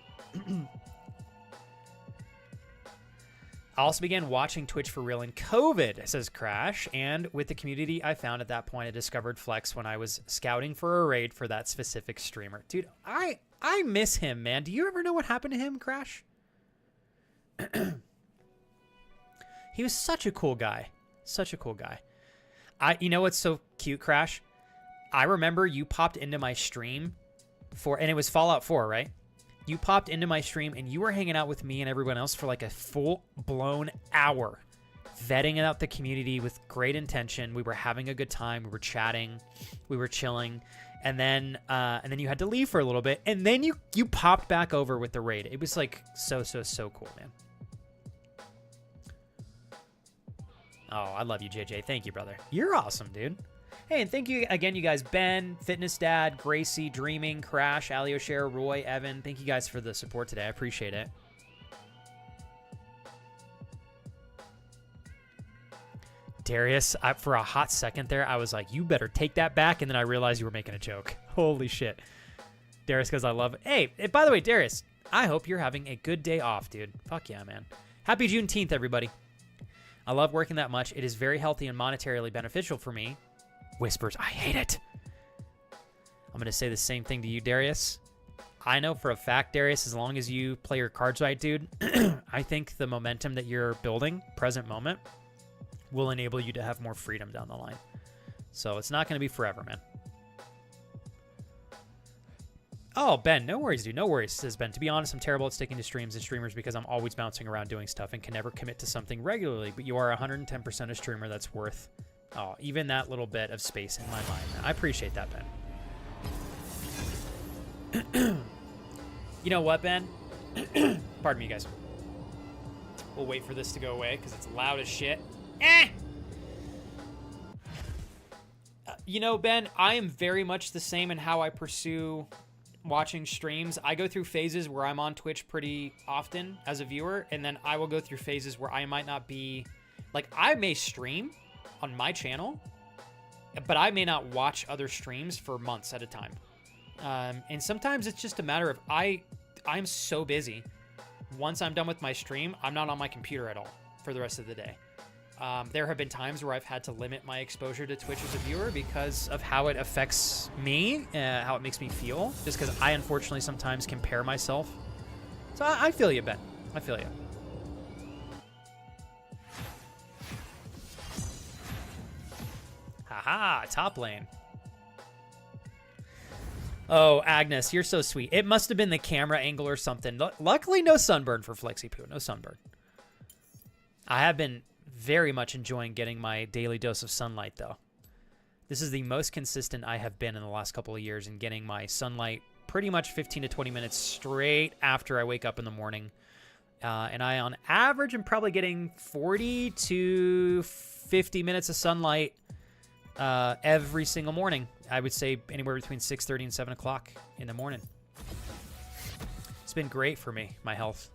S1: I also began watching Twitch for real in COVID, says Crash, and with the community I found at that point, I discovered Flex when I was scouting for a raid for that specific streamer. Dude, I miss him, man. Do you ever know what happened to him, Crash? He was such a cool guy. Such a cool guy. You know what's so cute, Crash? I remember you popped into my stream and it was Fallout 4, right? You popped into my stream and you were hanging out with me and everyone else for like a full-blown hour, vetting out the community with great intention. We were having a good time. We were chatting. We were chilling. And then you had to leave for a little bit. And then you popped back over with the raid. It was like so cool, man. Oh, I love you, JJ. Thank you, brother. You're awesome, dude. Hey, and thank you again, you guys. Ben, Fitness Dad, Gracie, Dreaming, Crash, Ali O'Share, Roy, Evan. Thank you guys for the support today. I appreciate it. Darius, for a hot second there, I was like, you better take that back. And then I realized you were making a joke. Holy shit. Darius goes, I love it. Hey, by the way, Darius, I hope you're having a good day off, dude. Fuck yeah, man. Happy Juneteenth, everybody. I love working that much. It is very healthy and monetarily beneficial for me. Whispers, I hate it. I'm going to say the same thing to you, Darius. I know for a fact, Darius, as long as you play your cards right, dude, I think the momentum that you're building, present moment, will enable you to have more freedom down the line. So it's not going to be forever, man. Oh, Ben, no worries, dude. No worries, says Ben. To be honest, I'm terrible at sticking to streams and streamers because I'm always bouncing around doing stuff and can never commit to something regularly. But you are 110% a streamer that's worth... Oh, even that little bit of space in my mind. I appreciate that, Ben. You know what, Ben? Pardon me, guys. We'll wait for this to go away because it's loud as shit. You know, Ben, I am very much the same in how I pursue watching streams, I go through phases where I'm on Twitch pretty often as a viewer, and then I will go through phases where I might not be, like, I may stream on my channel, but I may not watch other streams for months at a time. And sometimes it's just a matter of I'm so busy. Once I'm done with my stream, I'm not on my computer at all for the rest of the day. There have been times where I've had to limit my exposure to Twitch as a viewer because of how it affects me, how it makes me feel, just because I unfortunately sometimes compare myself. So I feel you, Ben. I feel you. Haha, top lane. Oh, Agnes, you're so sweet. It must have been the camera angle or something. Luckily, no sunburn for Flexi Poo. No sunburn. I have been very much enjoying getting my daily dose of sunlight, though. This is the most consistent I have been in the last couple of years in getting my sunlight pretty much 15 to 20 minutes straight after I wake up in the morning. And I, on average, am probably getting 40 to 50 minutes of sunlight every single morning. I would say anywhere between 6:30 and 7 o'clock in the morning. It's been great for me, my health.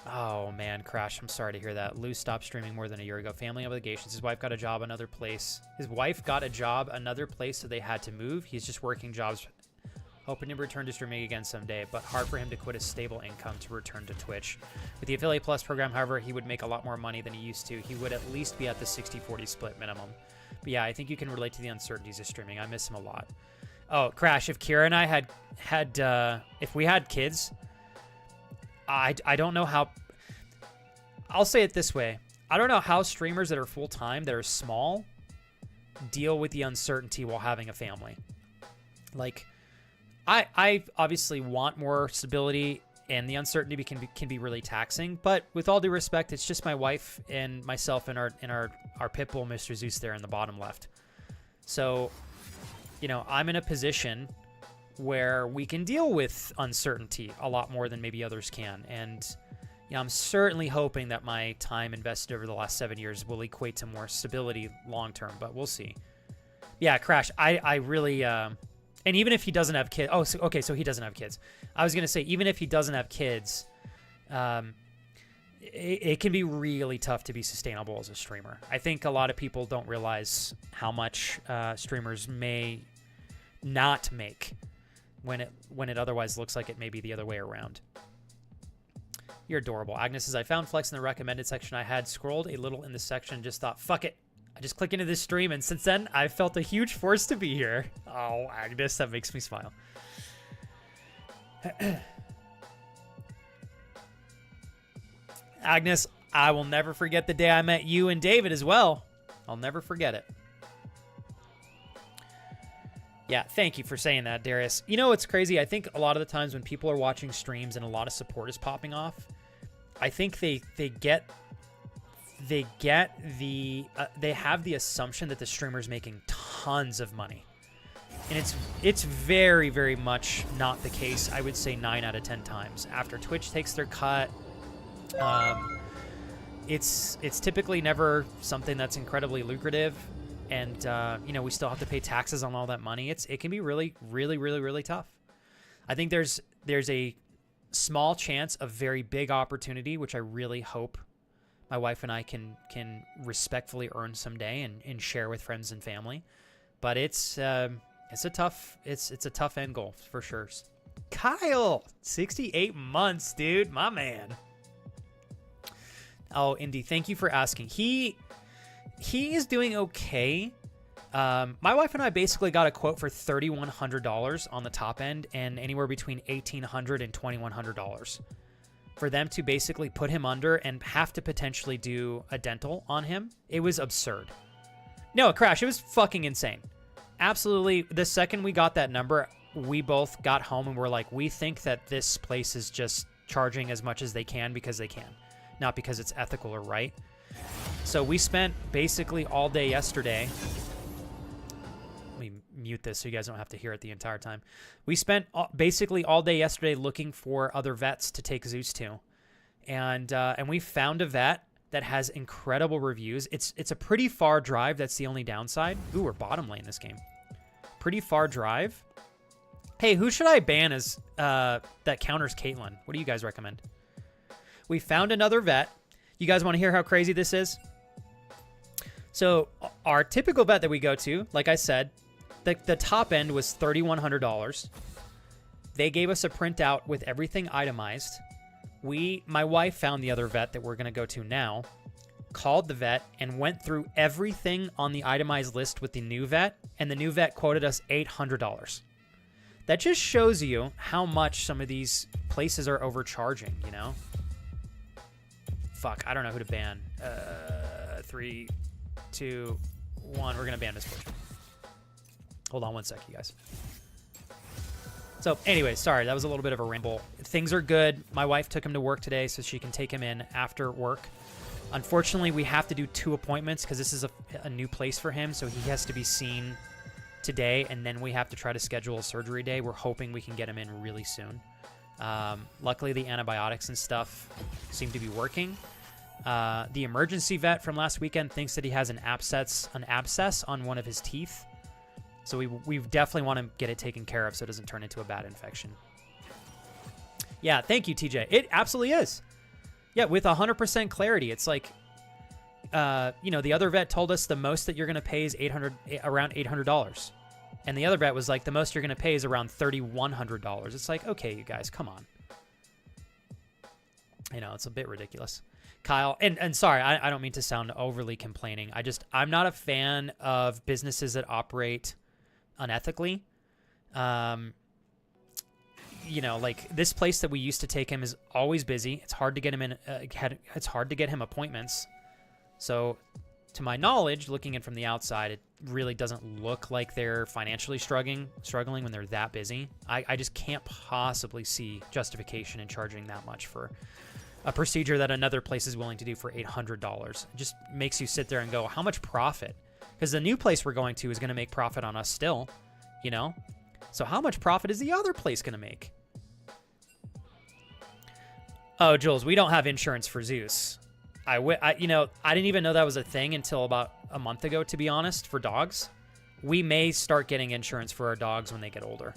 S1: Oh, man, Crash, I'm sorry to hear that. Lou stopped streaming more than a year ago. Family obligations. His wife got a job another place. His wife got a job another place, so they had to move. He's just working jobs, hoping to return to streaming again someday, but hard for him to quit a stable income to return to Twitch. With the Affiliate Plus program, however, he would make a lot more money than he used to. He would at least be at the 60-40 split minimum. But yeah, I think you can relate to the uncertainties of streaming. I miss him a lot. Oh, Crash, if Kira and I if we had kids, I don't know how... I'll say it this way. I don't know how streamers that are full-time, that are small, deal with the uncertainty while having a family. Like, I obviously want more stability, and the uncertainty can be really taxing. But with all due respect, it's just my wife and myself and our pit bull, Mr. Zeus, there in the bottom left. So, you know, I'm in a position where we can deal with uncertainty a lot more than maybe others can. And, you know, I'm certainly hoping that my time invested over the last 7 years will equate to more stability long term, but we'll see. Yeah, Crash, I really... and even if he doesn't have kids... Oh, so, okay, so he doesn't have kids. I was going to say, even if he doesn't have kids, it can be really tough to be sustainable as a streamer. I think a lot of people don't realize how much streamers may not make when it otherwise looks like it may be the other way around. You're adorable. Agnes says, I found Flex in the recommended section. I had scrolled a little in the section and just thought, fuck it. I just click into this stream, and since then, I've felt a huge force to be here. Oh, Agnes, that makes me smile. Agnes, I will never forget the day I met you and David as well. I'll never forget it. Yeah, thank you for saying that, Darius. You know what's crazy? I think a lot of the times when people are watching streams and a lot of support is popping off, I think they have the assumption that the streamer's making tons of money. And it's very, very much not the case. I would say 9 out of 10 times. After Twitch takes their cut, it's typically never something that's incredibly lucrative. And, you know, we still have to pay taxes on all that money. It can be really, really, really, really tough. I think there's a small chance of very big opportunity, which I really hope my wife and I can respectfully earn someday and share with friends and family. But it's a tough end goal for sure. Kyle, 68 months, dude, my man. Oh, Indy, thank you for asking. He is doing okay. My wife and I basically got a quote for $3,100 on the top end and anywhere between $1,800 and $2,100 for them to basically put him under and have to potentially do a dental on him. It was absurd. No, Crash, it was fucking insane. Absolutely. The second we got that number, we both got home and were like, we think that this place is just charging as much as they can because they can, not because it's ethical or right. So we spent basically all day yesterday. Let me mute this so you guys don't have to hear it the entire time. We spent basically all day yesterday looking for other vets to take Zeus to. And we found a vet that has incredible reviews. It's a pretty far drive. That's the only downside. Ooh, we're bottom lane this game. Pretty far drive. Hey, who should I ban as that counters Caitlyn? What do you guys recommend? We found another vet. You guys want to hear how crazy this is? So our typical vet that we go to, like I said, the top end was $3,100. They gave us a printout with everything itemized. My wife found the other vet that we're going to go to now, called the vet, and went through everything on the itemized list with the new vet, and the new vet quoted us $800. That just shows you how much some of these places are overcharging, you know? Fuck, I don't know who to ban. 3, 2, 1. We're going to ban this person. Hold on one sec, you guys. So anyway, sorry, that was a little bit of a ramble. Things are good. My wife took him to work today so she can take him in after work. Unfortunately, we have to do 2 appointments because this is a new place for him, so he has to be seen today, and then we have to try to schedule a surgery day. We're hoping we can get him in really soon. Luckily, the antibiotics and stuff seem to be working. The emergency vet from last weekend thinks that he has an abscess on one of his teeth. So we definitely want to get it taken care of so it doesn't turn into a bad infection. Yeah, thank you, TJ. It absolutely is. Yeah, with 100% clarity. It's like, the other vet told us the most that you're going to pay is around $800. And the other vet was like, the most you're going to pay is around $3,100. It's like, okay, you guys, come on. It's a bit ridiculous. Kyle, and sorry, I don't mean to sound overly complaining. I'm not a fan of businesses that operate unethically. Like this place that we used to take him is always busy. It's hard to get him in. It's hard to get him appointments. So, to my knowledge, looking in from the outside, it really doesn't look like they're financially struggling when they're that busy. I just can't possibly see justification in charging that much for a procedure that another place is willing to do for $800. It just makes you sit there and go, how much profit? Because the new place we're going to is going to make profit on us still, So how much profit is the other place going to make? Oh, Jules, we don't have insurance for Zeus. I didn't even know that was a thing until about a month ago, to be honest, for dogs. We may start getting insurance for our dogs when they get older.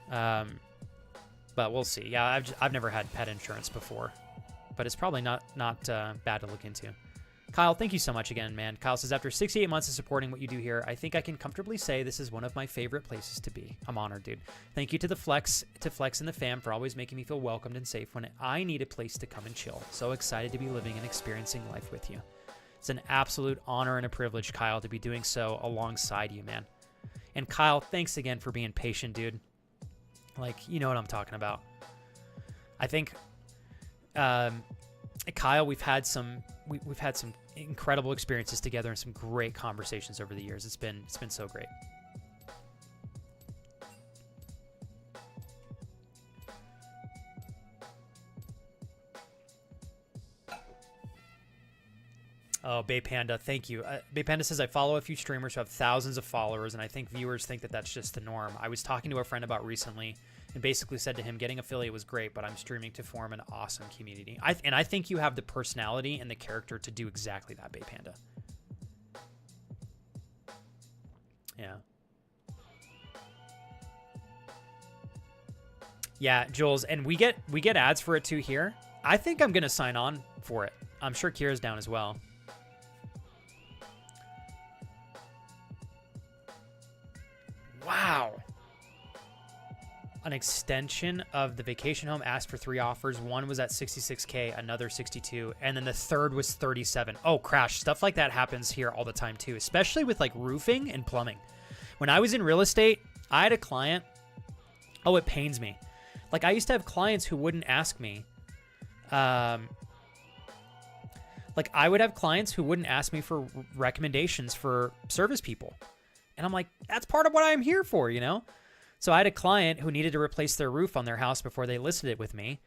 S1: But we'll see. Yeah, I've never had pet insurance before, but it's probably not bad to look into. Kyle, thank you so much again, man. Kyle says, after 68 months of supporting what you do here, I think I can comfortably say this is one of my favorite places to be. I'm honored, dude. Thank you to Flex and the fam for always making me feel welcomed and safe when I need a place to come and chill. So excited to be living and experiencing life with you. It's an absolute honor and a privilege, Kyle, to be doing so alongside you, man. And Kyle, thanks again for being patient, dude. Like, you know what I'm talking about. I think, Kyle, we've had some incredible experiences together and some great conversations over the years. It's been so great. Oh, Bay Panda, thank you. Bay Panda says, I follow a few streamers who have thousands of followers, and I think viewers think that that's just the norm. I was talking to a friend about recently and basically said to him, getting affiliate was great, but I'm streaming to form an awesome community. I think you have the personality and the character to do exactly that, Bay Panda. Yeah. Yeah, Jules, and we get ads for it too here. I think I'm going to sign on for it. I'm sure Kira's down as well. Wow. An extension of the vacation home asked for 3 offers. One was at $66K, another $62, and then the third was $37. Oh, crash. Stuff like that happens here all the time too, especially with like roofing and plumbing. When I was in real estate, I had a client. Oh, it pains me. Like I used to have clients who wouldn't ask me. Like I would have clients who wouldn't ask me for recommendations for service people. And I'm like, that's part of what I'm here for, So I had a client who needed to replace their roof on their house before they listed it with me.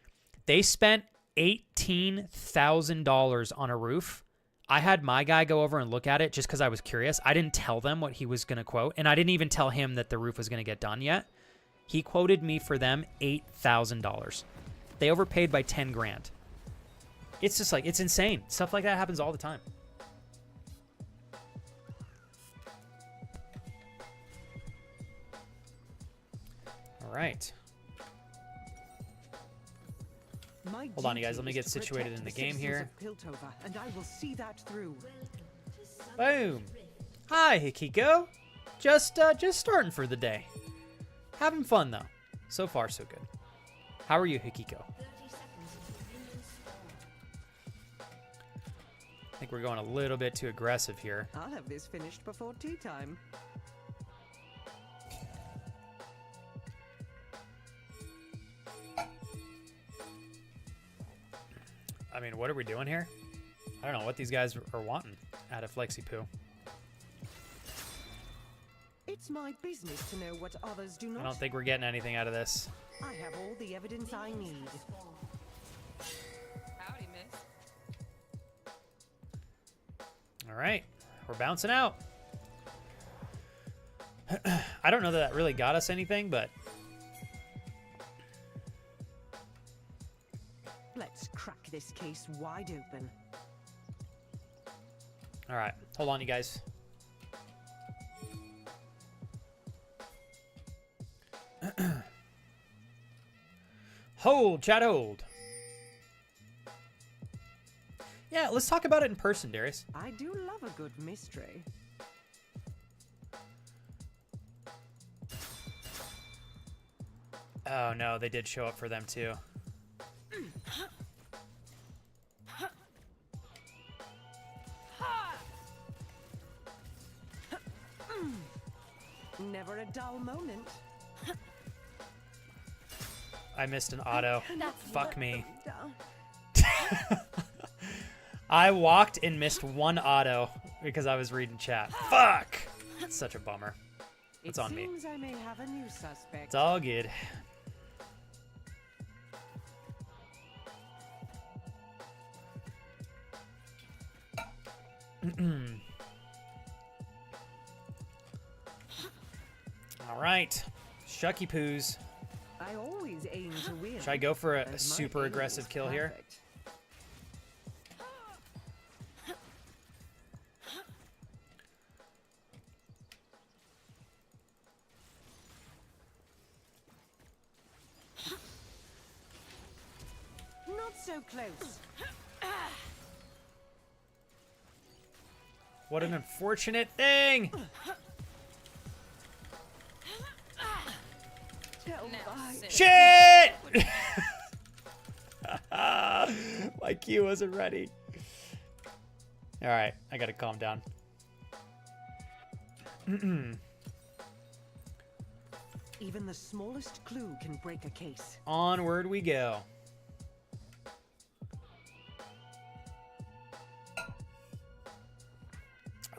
S1: They spent $18,000 on a roof. I had my guy go over and look at it just because I was curious. I didn't tell them what he was going to quote, and I didn't even tell him that the roof was going to get done yet. He quoted me for them $8,000. They overpaid by 10 grand. It's just like, it's insane. Stuff like that happens all the time. All right. Hold on, you guys. Let me get situated in the game here.
S2: And I will see that through.
S1: Boom. Hi, Hikiko. Just starting for the day. Having fun, though. So far, so good. How are you, Hikiko? I think we're going a little bit too aggressive here.
S2: I'll have this finished before tea time.
S1: I mean, what are we doing here? I don't know what these guys are wanting out of Flexi Poo.
S2: It's my business to know what others do not.
S1: I don't think we're getting anything out of this.
S2: I have all the evidence I need.
S3: Howdy, miss.
S1: All right, we're bouncing out. I don't know that really got us anything, but
S2: Let's crack this case wide open.
S1: all right. Hold on, you guys. Hold, chat, hold. Yeah, let's talk about it in person, Darius.
S2: I do love a good mystery.
S1: Oh no, they did show up for them too.
S2: Never a dull moment.
S1: I missed an auto. Fuck me.
S2: Down.
S1: I walked and missed one auto because I was reading chat. Fuck! It's such a bummer. It's on me.
S2: It seems I may have a new suspect.
S1: It's all good. All right. Shucky poos.
S2: I always aim to win.
S1: Should I go for a
S2: and my
S1: super
S2: aim
S1: aggressive
S2: is
S1: kill here?
S2: perfect. Not so close.
S1: What an unfortunate thing!
S2: Tell
S3: Now
S2: my
S3: sit.
S1: Shit! My Q wasn't ready. All right, I gotta calm down.
S2: Even the smallest clue can break a case.
S1: Onward we go.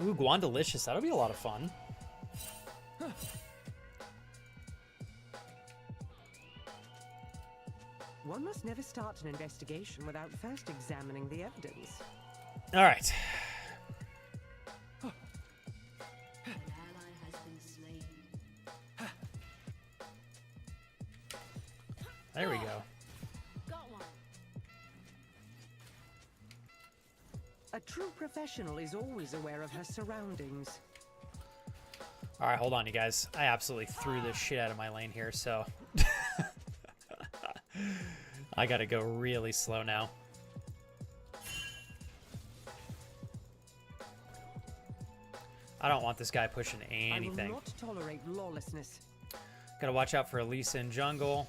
S1: Ooh, Guandalicious. That'll be a lot of fun.
S2: One must never start an investigation without first examining the evidence.
S1: All right.
S4: An ally has been slain.
S1: There we go.
S4: Got one.
S2: A true professional is always aware of her surroundings.
S1: All right, hold on, you guys. I absolutely threw this shit out of my lane here, so I gotta go really slow now. I don't want this guy pushing
S2: I
S1: anything.
S2: will not tolerate lawlessness.
S1: Gotta watch out for Elisa in jungle.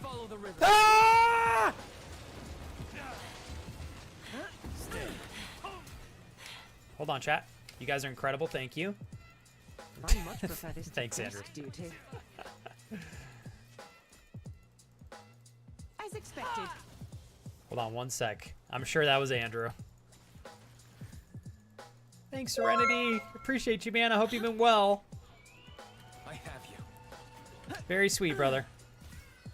S2: Follow the river.
S1: Ah! Hold on, chat. You guys are incredible. Thank you.
S2: I much prefer this to
S1: Thanks,
S2: desk
S1: Andrew.
S2: duty. As expected.
S1: Hold on one sec. I'm sure that was Andrew. Thanks, Serenity. Appreciate you, man. I hope you've been well.
S5: I have you.
S1: Very sweet, brother.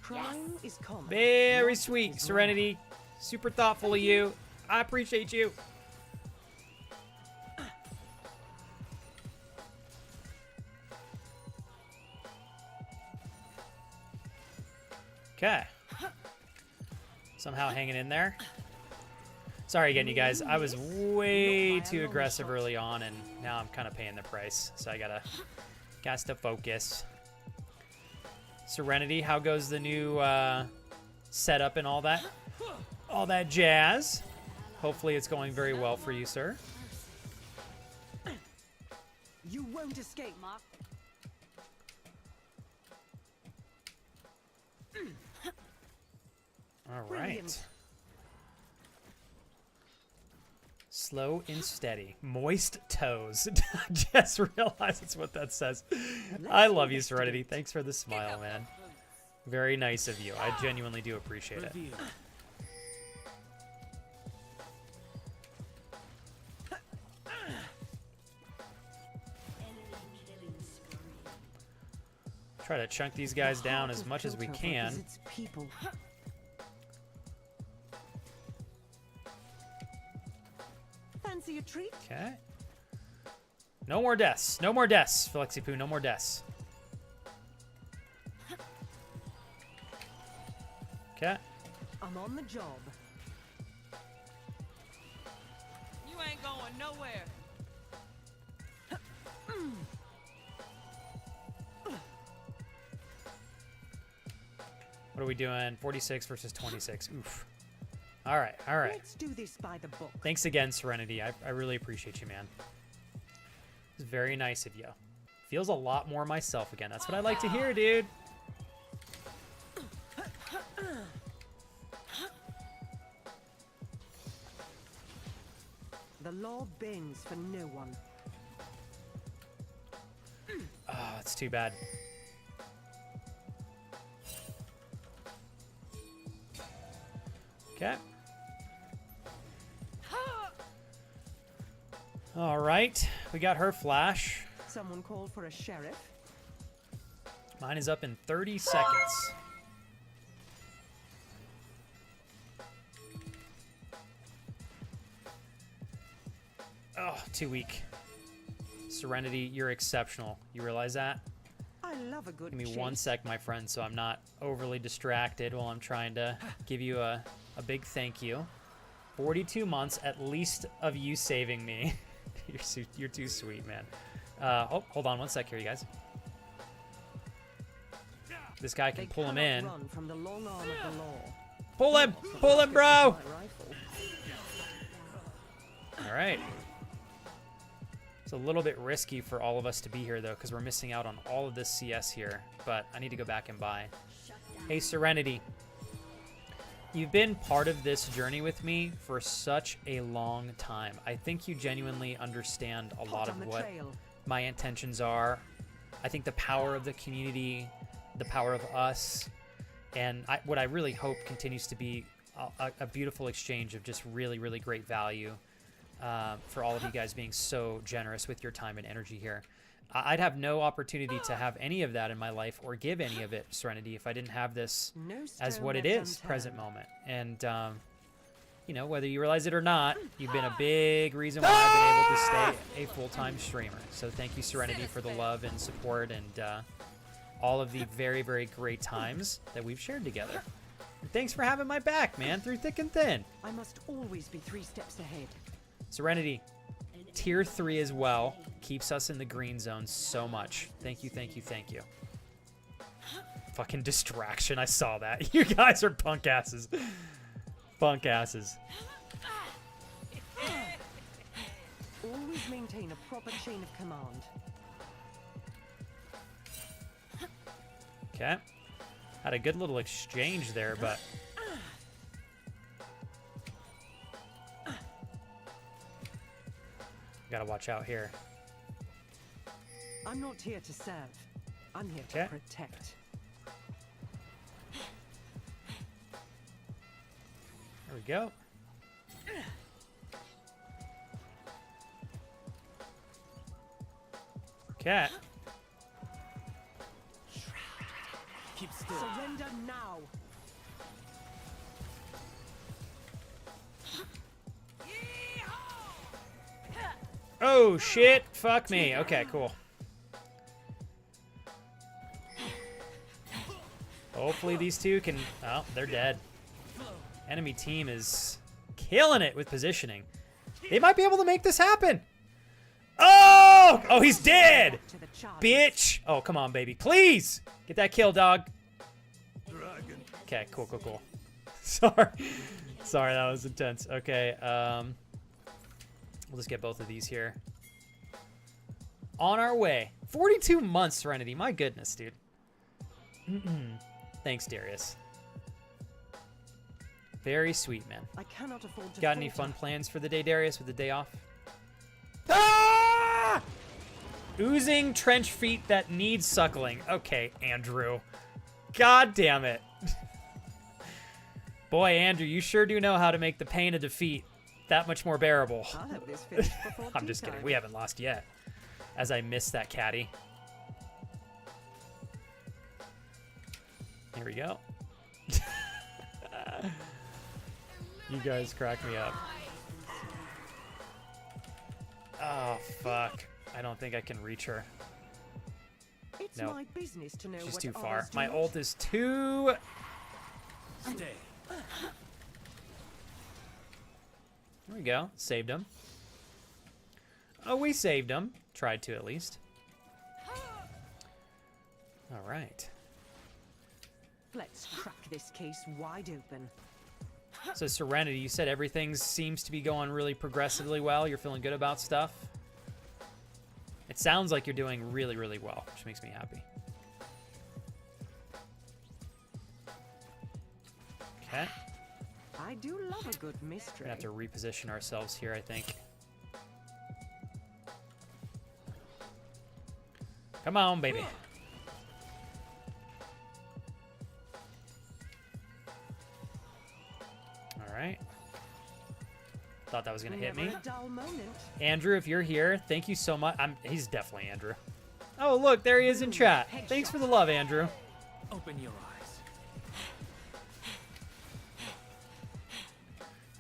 S2: Crime is common.
S1: Very
S2: What
S1: sweet,
S2: is
S1: Serenity. Super thoughtful of you. I appreciate you. Okay. Somehow hanging in there. Sorry again, you guys. I was way too aggressive early on, and now I'm kind of paying the price. So I gotta Got to focus. Serenity, how goes the new setup and all that jazz? Hopefully it's going very well for you, sir.
S2: You won't escape, Mark.
S1: All right.
S2: Brilliant.
S1: Slow and steady. Moist toes. I just realized that's what that says. I love you, Serenity. Thanks for the smile, man. Very nice of you. I genuinely do appreciate it.
S5: Reveal.
S1: Try to chunk these guys
S2: The
S1: down
S2: heart
S1: as
S2: of
S1: much as we
S2: Piltover
S1: can.
S2: is its people. Fancy a treat?
S1: Okay. No more deaths. No more deaths, Felixipoo. No more deaths. Okay.
S2: I'm on the job.
S3: You ain't going nowhere.
S1: What are we doing? 46 versus 26. Oof. All right. All right.
S2: Let's do this by the book.
S1: Thanks again, Serenity. I really appreciate you, man. It's very nice of you. Feels a lot more myself again. That's what I like to hear, dude.
S2: The law bends for no one.
S1: Oh, it's too bad. Okay. All right. We got her flash.
S2: Someone called for a sheriff.
S1: Mine is up in 30 seconds. Oh, too weak. Serenity, you're exceptional. You realize that?
S2: I love a good
S1: Give me
S2: chase.
S1: 1 sec, my friend, so I'm not overly distracted while I'm trying to give you a big thank you. 42 months at least of you saving me. You're too sweet, man. Oh, hold on 1 sec here, you guys. This guy can
S2: They
S1: pull him
S2: cannot
S1: in.
S2: run from the long arm of the law.
S1: Pull him! Pull him, bro!
S2: My rifle.
S1: All right. It's a little bit risky for all of us to be here, though, because we're missing out on all of this CS here. But I need to go back and buy. Hey, Serenity. You've been part of this journey with me for such a long time. I think you genuinely understand a lot
S2: Hot on
S1: of
S2: the
S1: what
S2: trail.
S1: my intentions are. I think the power of the community, the power of us, and what I really hope continues to be a beautiful exchange of just really, really great value for all of you guys being so generous with your time and energy here. I'd have no opportunity to have any of that in my life or give any of it, Serenity, if I didn't have this
S2: No
S1: as
S2: stone
S1: what it
S2: left
S1: is,
S2: unturned.
S1: present moment. And, you know, whether you realize it or not, you've been a big reason why I've been able to stay a full-time streamer. So thank you, Serenity, for the love and support and all of the very, very great times that we've shared together. And thanks for having my back, man, through thick and thin.
S2: I must always be 3 steps ahead.
S1: Serenity, tier 3 as well, keeps us in the green zone so much. Thank you, thank you, thank you. Fucking distraction, I saw that. You guys are punk asses. Punk asses.
S2: Always maintain a proper chain of command.
S1: Okay. Had a good little exchange there, but... Gotta watch out here.
S2: I'm not here to serve. I'm here
S1: Okay.
S2: to protect.
S1: There we go. Okay.
S5: Keep still.
S2: Surrender now.
S1: Oh, shit. Fuck me. Okay, cool. Hopefully these two can... Oh, they're dead. Enemy team is killing it with positioning. They might be able to make this happen. Oh! Oh, oh, he's dead,
S2: To the charge.
S1: bitch. Oh, come on, baby. Please get that kill, dog. Okay, cool, cool, cool. Sorry. Sorry, that was intense. Okay, we'll just get both of these here. On our way. 42 months, Serenity. My goodness, dude. Thanks, Darius. Very sweet, man.
S2: I cannot afford to
S1: Got any
S2: falter.
S1: fun plans for the day, Darius, with the day off? Ah! Oozing trench feet that need suckling. Okay, Andrew. God damn it. Boy, Andrew, you sure do know how to make the pain of defeat that much more bearable.
S2: I'll have this finished before
S1: I'm just
S2: tea
S1: kidding.
S2: time.
S1: We haven't lost yet. As I miss that caddy. Here we go. You guys crack me up. Oh, fuck. I don't think I can reach her.
S2: It's
S1: Nope.
S2: my business to know
S1: She's
S2: what
S1: too
S2: others
S1: far.
S2: do
S1: My
S2: not.
S1: ult is too...
S5: Stay.
S1: There we go. Saved him. Oh, we saved him. Tried to, at least. All right.
S2: Let's crack this case wide open.
S1: So, Serenity, you said everything seems to be going really progressively well. You're feeling good about stuff. It sounds like you're doing really, really well, which makes me happy. Okay.
S2: I do love a good mystery.
S1: We have to reposition ourselves here, I think. Come on, baby. All right. Thought that was gonna hit me.
S2: Never a dull moment.
S1: Andrew, if you're here, thank you so much. He's definitely Andrew. Oh, look, there he is in chat. Thanks for the love, Andrew.
S5: Open your eyes.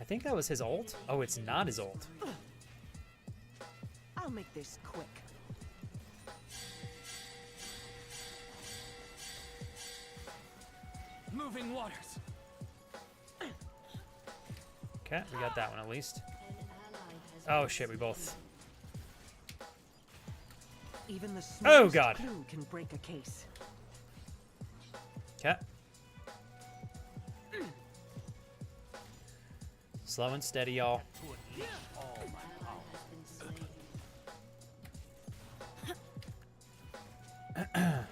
S1: I think that was his ult. Oh, it's not his ult.
S2: I'll make this quick.
S5: Moving waters.
S1: Okay, we got that one at least.
S4: An ally has
S1: Oh
S4: been
S1: shit, we both.
S2: Even the
S1: Oh,
S2: smallest
S1: God.
S2: clue can break a case.
S1: Okay. Slow and steady, y'all.
S4: slain. An ally has been slain.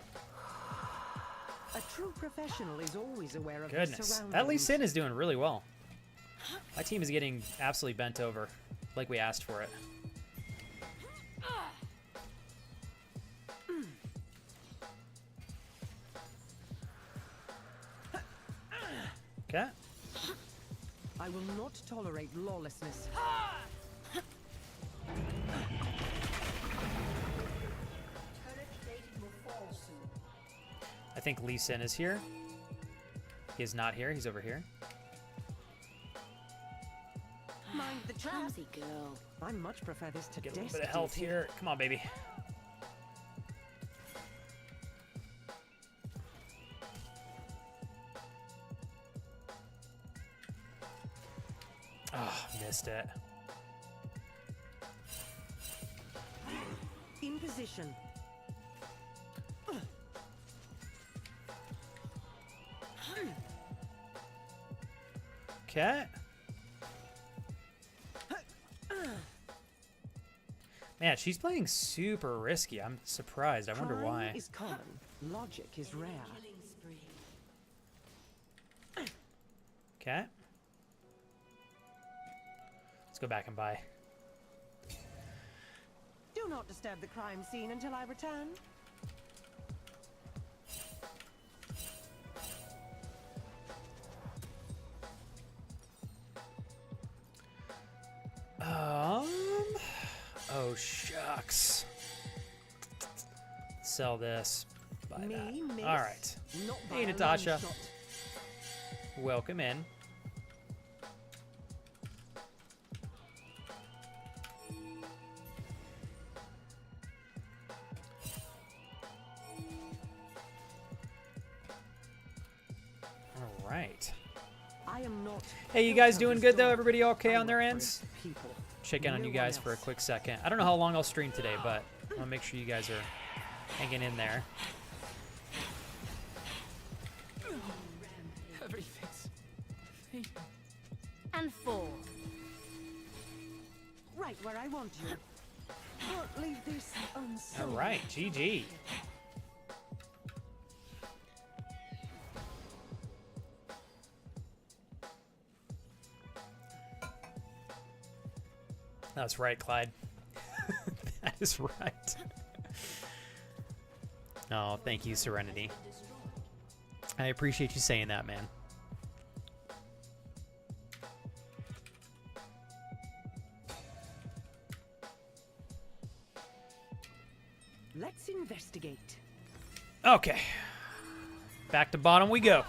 S2: A true professional is always aware of his
S1: Goodness.
S2: surroundings.
S1: That Lee Sin is doing really well. My team is getting absolutely bent over, like we asked for it. Okay.
S2: I will not tolerate lawlessness.
S4: Turret plating will fall soon.
S1: I think Lee Sin is here. He is not here. He's over here.
S2: Mind the trap.
S4: Clumsy girl.
S2: I much prefer this to
S1: Get a little
S2: desk
S1: bit of health
S2: duty.
S1: here. Come on, baby. Oh, missed it.
S2: In position.
S1: Okay. Man, she's playing super risky. I'm surprised. I wonder
S2: Crime
S1: why.
S2: is common. Logic is rare.
S4: Killing spree.
S1: Okay. Let's go back and buy.
S2: Do not disturb the crime scene until I return.
S1: Oh shucks. Sell this. Buy
S2: Me,
S1: that.
S2: miss.
S1: All right.
S2: Not by
S1: Hey,
S2: a long
S1: Natasha.
S2: shot.
S1: Welcome in. All right.
S2: I am not.
S1: Hey, you guys
S2: out of
S1: doing
S2: this
S1: good though?
S2: door.
S1: Everybody okay
S2: I
S1: on their
S2: work for
S1: ends?
S2: its people.
S1: Check in on
S2: No
S1: you
S2: one
S1: guys for a
S2: else.
S1: quick second. I don't know how long I'll stream today, but want to make sure you guys are hanging in there.
S5: Everything's fading.
S6: And 4.
S2: Right where I want you. Don't leave this unsolved.
S1: All right, GG. That's right, Clyde. That is right. Oh, thank you, Serenity. I appreciate you saying that, man.
S2: Let's investigate.
S1: Okay. Back to bottom we go.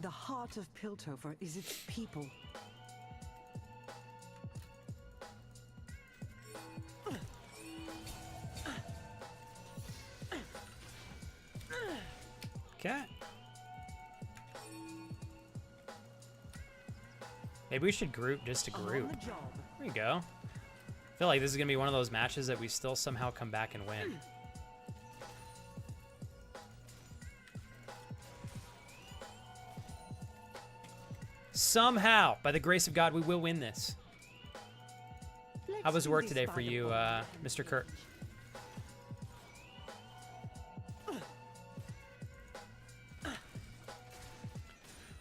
S2: The heart of Piltover is its people.
S1: Okay. Maybe we should group just to
S2: I'm on
S1: group.
S2: the job.
S1: There you go. I feel like this is going to be one of those matches that we still somehow come back and win. Somehow, by the grace of God, we will win this. How was
S2: Let's do
S1: work
S2: this
S1: today
S2: by
S1: for
S2: the
S1: you,
S2: book.
S1: Mr. Kurt?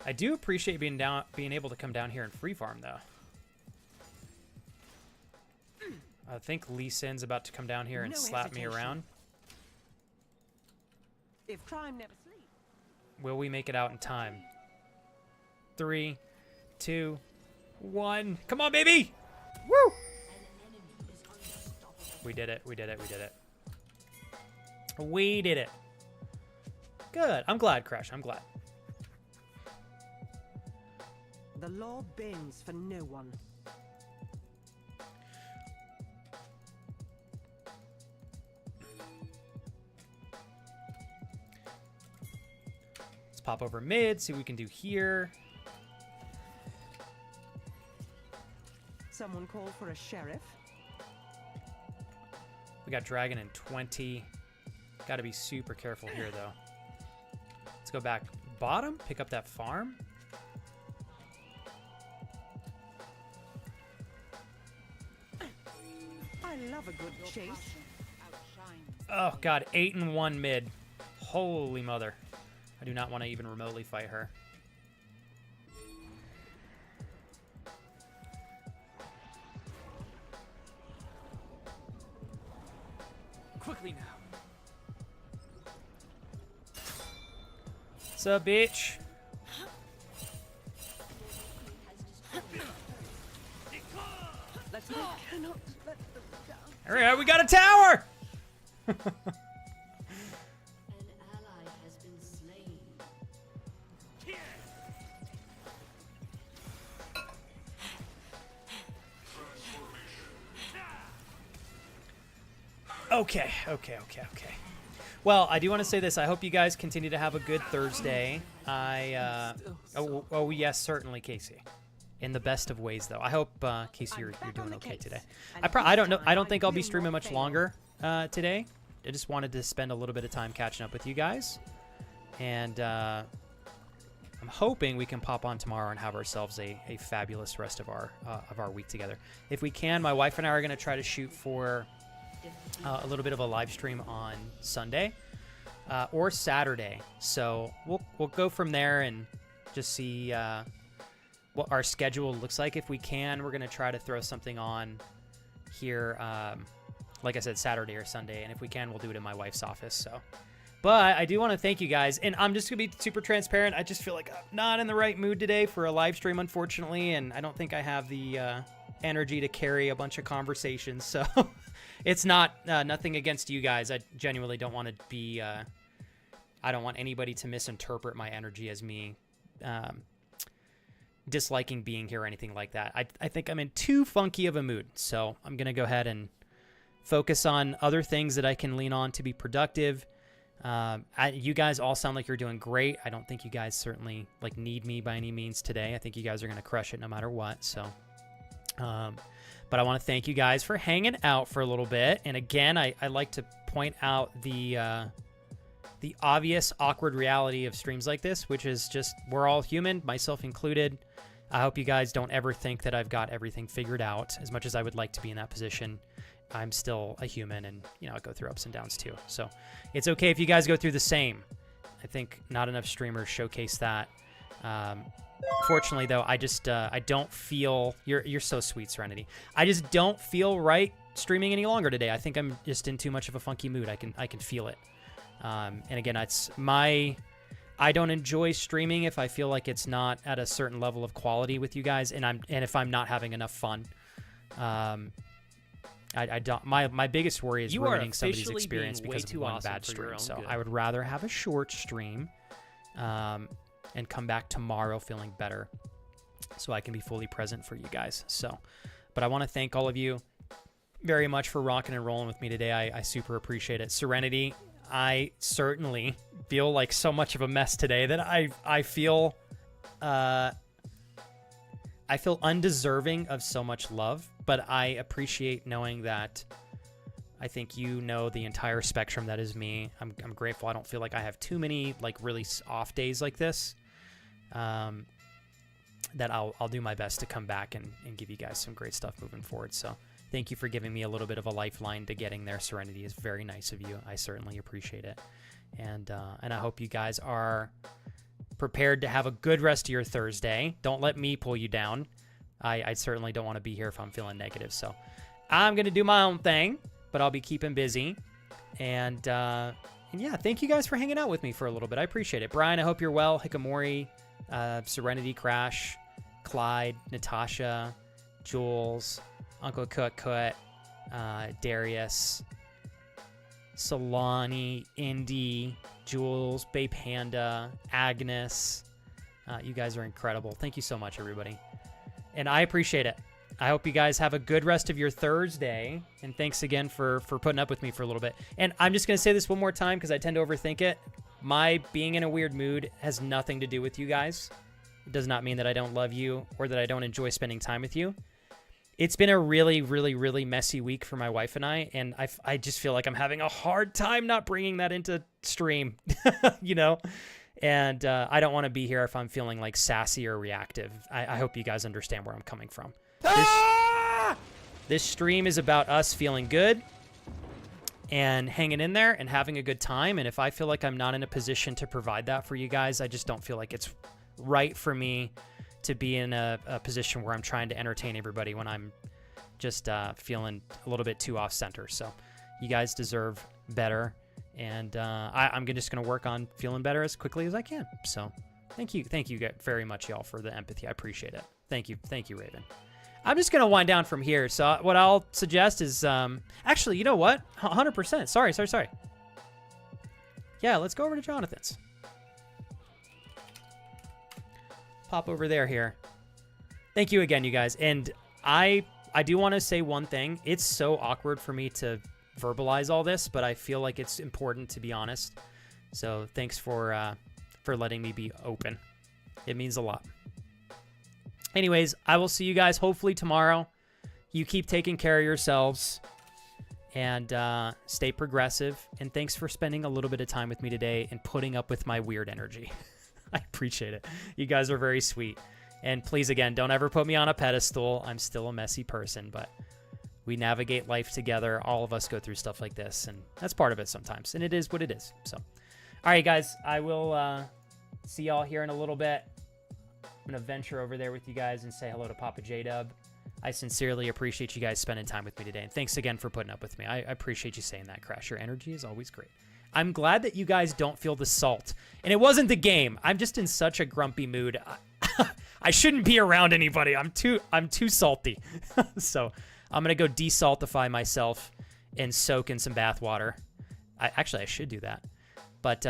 S1: I do appreciate being able to come down here and free farm, though. I think Lee Sin's about to come down here and
S2: No
S1: slap me
S2: hesitation.
S1: around.
S2: If crime never sleeps.
S1: Will we make it out in time? 3, 2, 1. Come on, baby! Woo! We did it. We did it. We did it. We did it. Good. I'm glad, Crash. I'm glad.
S2: The law bends for no one.
S1: Let's pop over mid, see what we can do here.
S2: Someone call for a sheriff.
S1: We got Dragon in 20. Got to be super careful here, though. Let's go back bottom, pick up that farm.
S2: I love a good chase.
S1: Oh, God. 8 and 1 mid. Holy mother. I do not want to even remotely fight her.
S5: Quickly now.
S1: What's up, bitch?
S2: Let's I cannot let them down.
S1: All right, we got a tower!
S6: An ally has been slain.
S1: Okay. Well, I do want to say this. I hope you guys continue to have a good Thursday. Oh, yes, certainly, Casey. In the best of ways, though. I hope, Casey, you're doing okay today. I don't know. I don't think I'll be streaming much longer today. I just wanted to spend a little bit of time catching up with you guys, and I'm hoping we can pop on tomorrow and have ourselves a fabulous rest of our week together. If we can, my wife and I are going to try to shoot for a little bit of a live stream on Sunday or Saturday. So we'll go from there and just see what our schedule looks like. If we can, we're going to try to throw something on here, like I said, Saturday or Sunday. And if we can, we'll do it in my wife's office. So, but I do want to thank you guys. And I'm just going to be super transparent. I just feel like I'm not in the right mood today for a live stream, unfortunately. And I don't think I have the energy to carry a bunch of conversations. So it's not nothing against you guys. I genuinely don't want to be, I don't want anybody to misinterpret my energy as me disliking being here or anything like that. I think I'm in too funky of a mood. So I'm going to go ahead and focus on other things that I can lean on to be productive. You guys all sound like you're doing great. I don't think you guys certainly like need me by any means today. I think you guys are gonna crush it no matter what. So, but I want to thank you guys for hanging out for a little bit. And again, I like to point out the obvious awkward reality of streams like this, which is just we're all human, myself included. I hope you guys don't ever think that I've got everything figured out. As much as I would like to be in that position, I'm still a human, and I go through ups and downs too. So it's okay if you guys go through the same. I think not enough streamers showcase that. Fortunately, though, I just I don't feel you're so sweet, Serenity. I just don't feel right streaming any longer today. I think I'm just in too much of a funky mood. I can feel it. And again, I don't enjoy streaming if I feel like it's not at a certain level of quality with you guys, and if I'm not having enough fun. I don't. My biggest worry is ruining somebody's experience because of one bad stream. So I would rather have a short stream, and come back tomorrow feeling better, so I can be fully present for you guys. So, but I want to thank all of you very much for rocking and rolling with me today. I super appreciate it. Serenity, I certainly feel like so much of a mess today that I feel undeserving of so much love, but I appreciate knowing that I think you know the entire spectrum that is me. I'm grateful. I don't feel like I have too many like really off days like this. That I'll do my best to come back and give you guys some great stuff moving forward. So thank you for giving me a little bit of a lifeline to getting there. Serenity is very nice of you. I certainly appreciate it. And I hope you guys are prepared to have a good rest of your Thursday. Don't let me pull you down. I certainly don't want to be here if I'm feeling negative. So I'm going to do my own thing, but I'll be keeping busy. And yeah, thank you guys for hanging out with me for a little bit. I appreciate it. Brian, I hope you're well. Hikamori, Serenity Crash, Clyde, Natasha, Jules, Uncle Kut, Darius, Solani, Indy, Jules, Bay Panda, Agnes. You guys are incredible. Thank you so much, everybody. And I appreciate it. I hope you guys have a good rest of your Thursday. And thanks again for putting up with me for a little bit. And I'm just going to say this one more time because I tend to overthink it. My being in a weird mood has nothing to do with you guys. It does not mean that I don't love you or that I don't enjoy spending time with you. It's been a really, really, really messy week for my wife and I. And I just feel like I'm having a hard time not bringing that into stream, And I don't want to be here if I'm feeling like sassy or reactive. I hope you guys understand where I'm coming from. This stream is about us feeling good and hanging in there and having a good time. And if I feel like I'm not in a position to provide that for you guys, I just don't feel like it's right for me to be in a position where I'm trying to entertain everybody when I'm just feeling a little bit too off center. So you guys deserve better. And I'm just going to work on feeling better as quickly as I can. So thank you very much, y'all, for the empathy. I appreciate it. Thank you, Raven. I'm just going to wind down from here. So what I'll suggest is, actually, you know what? 100%. Sorry. Yeah, let's go over to Jonathan's. Pop over there here. Thank you again, you guys. And I do want to say one thing. It's so awkward for me to verbalize all this, but I feel like it's important to be honest. So thanks for letting me be open. It means a lot. Anyways, I will see you guys hopefully tomorrow. You keep taking care of yourselves and stay progressive. And thanks for spending a little bit of time with me today and putting up with my weird energy. I appreciate it. You guys are very sweet. And please, again, don't ever put me on a pedestal. I'm still a messy person, but we navigate life together. All of us go through stuff like this, and that's part of it sometimes. And it is what it is. So, all right, guys, I will see y'all here in a little bit. I'm going to venture over there with you guys and say hello to Papa J-Dub. I sincerely appreciate you guys spending time with me today. And thanks again for putting up with me. I appreciate you saying that, Crash. Your energy is always great. I'm glad that you guys don't feel the salt. And it wasn't the game. I'm just in such a grumpy mood. I shouldn't be around anybody. I'm too salty. So I'm going to go desaltify myself and soak in some bath water. I should do that. But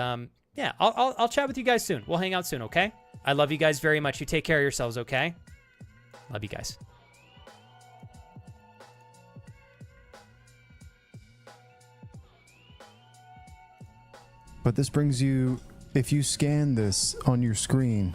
S1: yeah, I'll chat with you guys soon. We'll hang out soon, okay? I love you guys very much. You take care of yourselves, okay? Love you guys.
S7: But this brings you, if you scan this on your screen,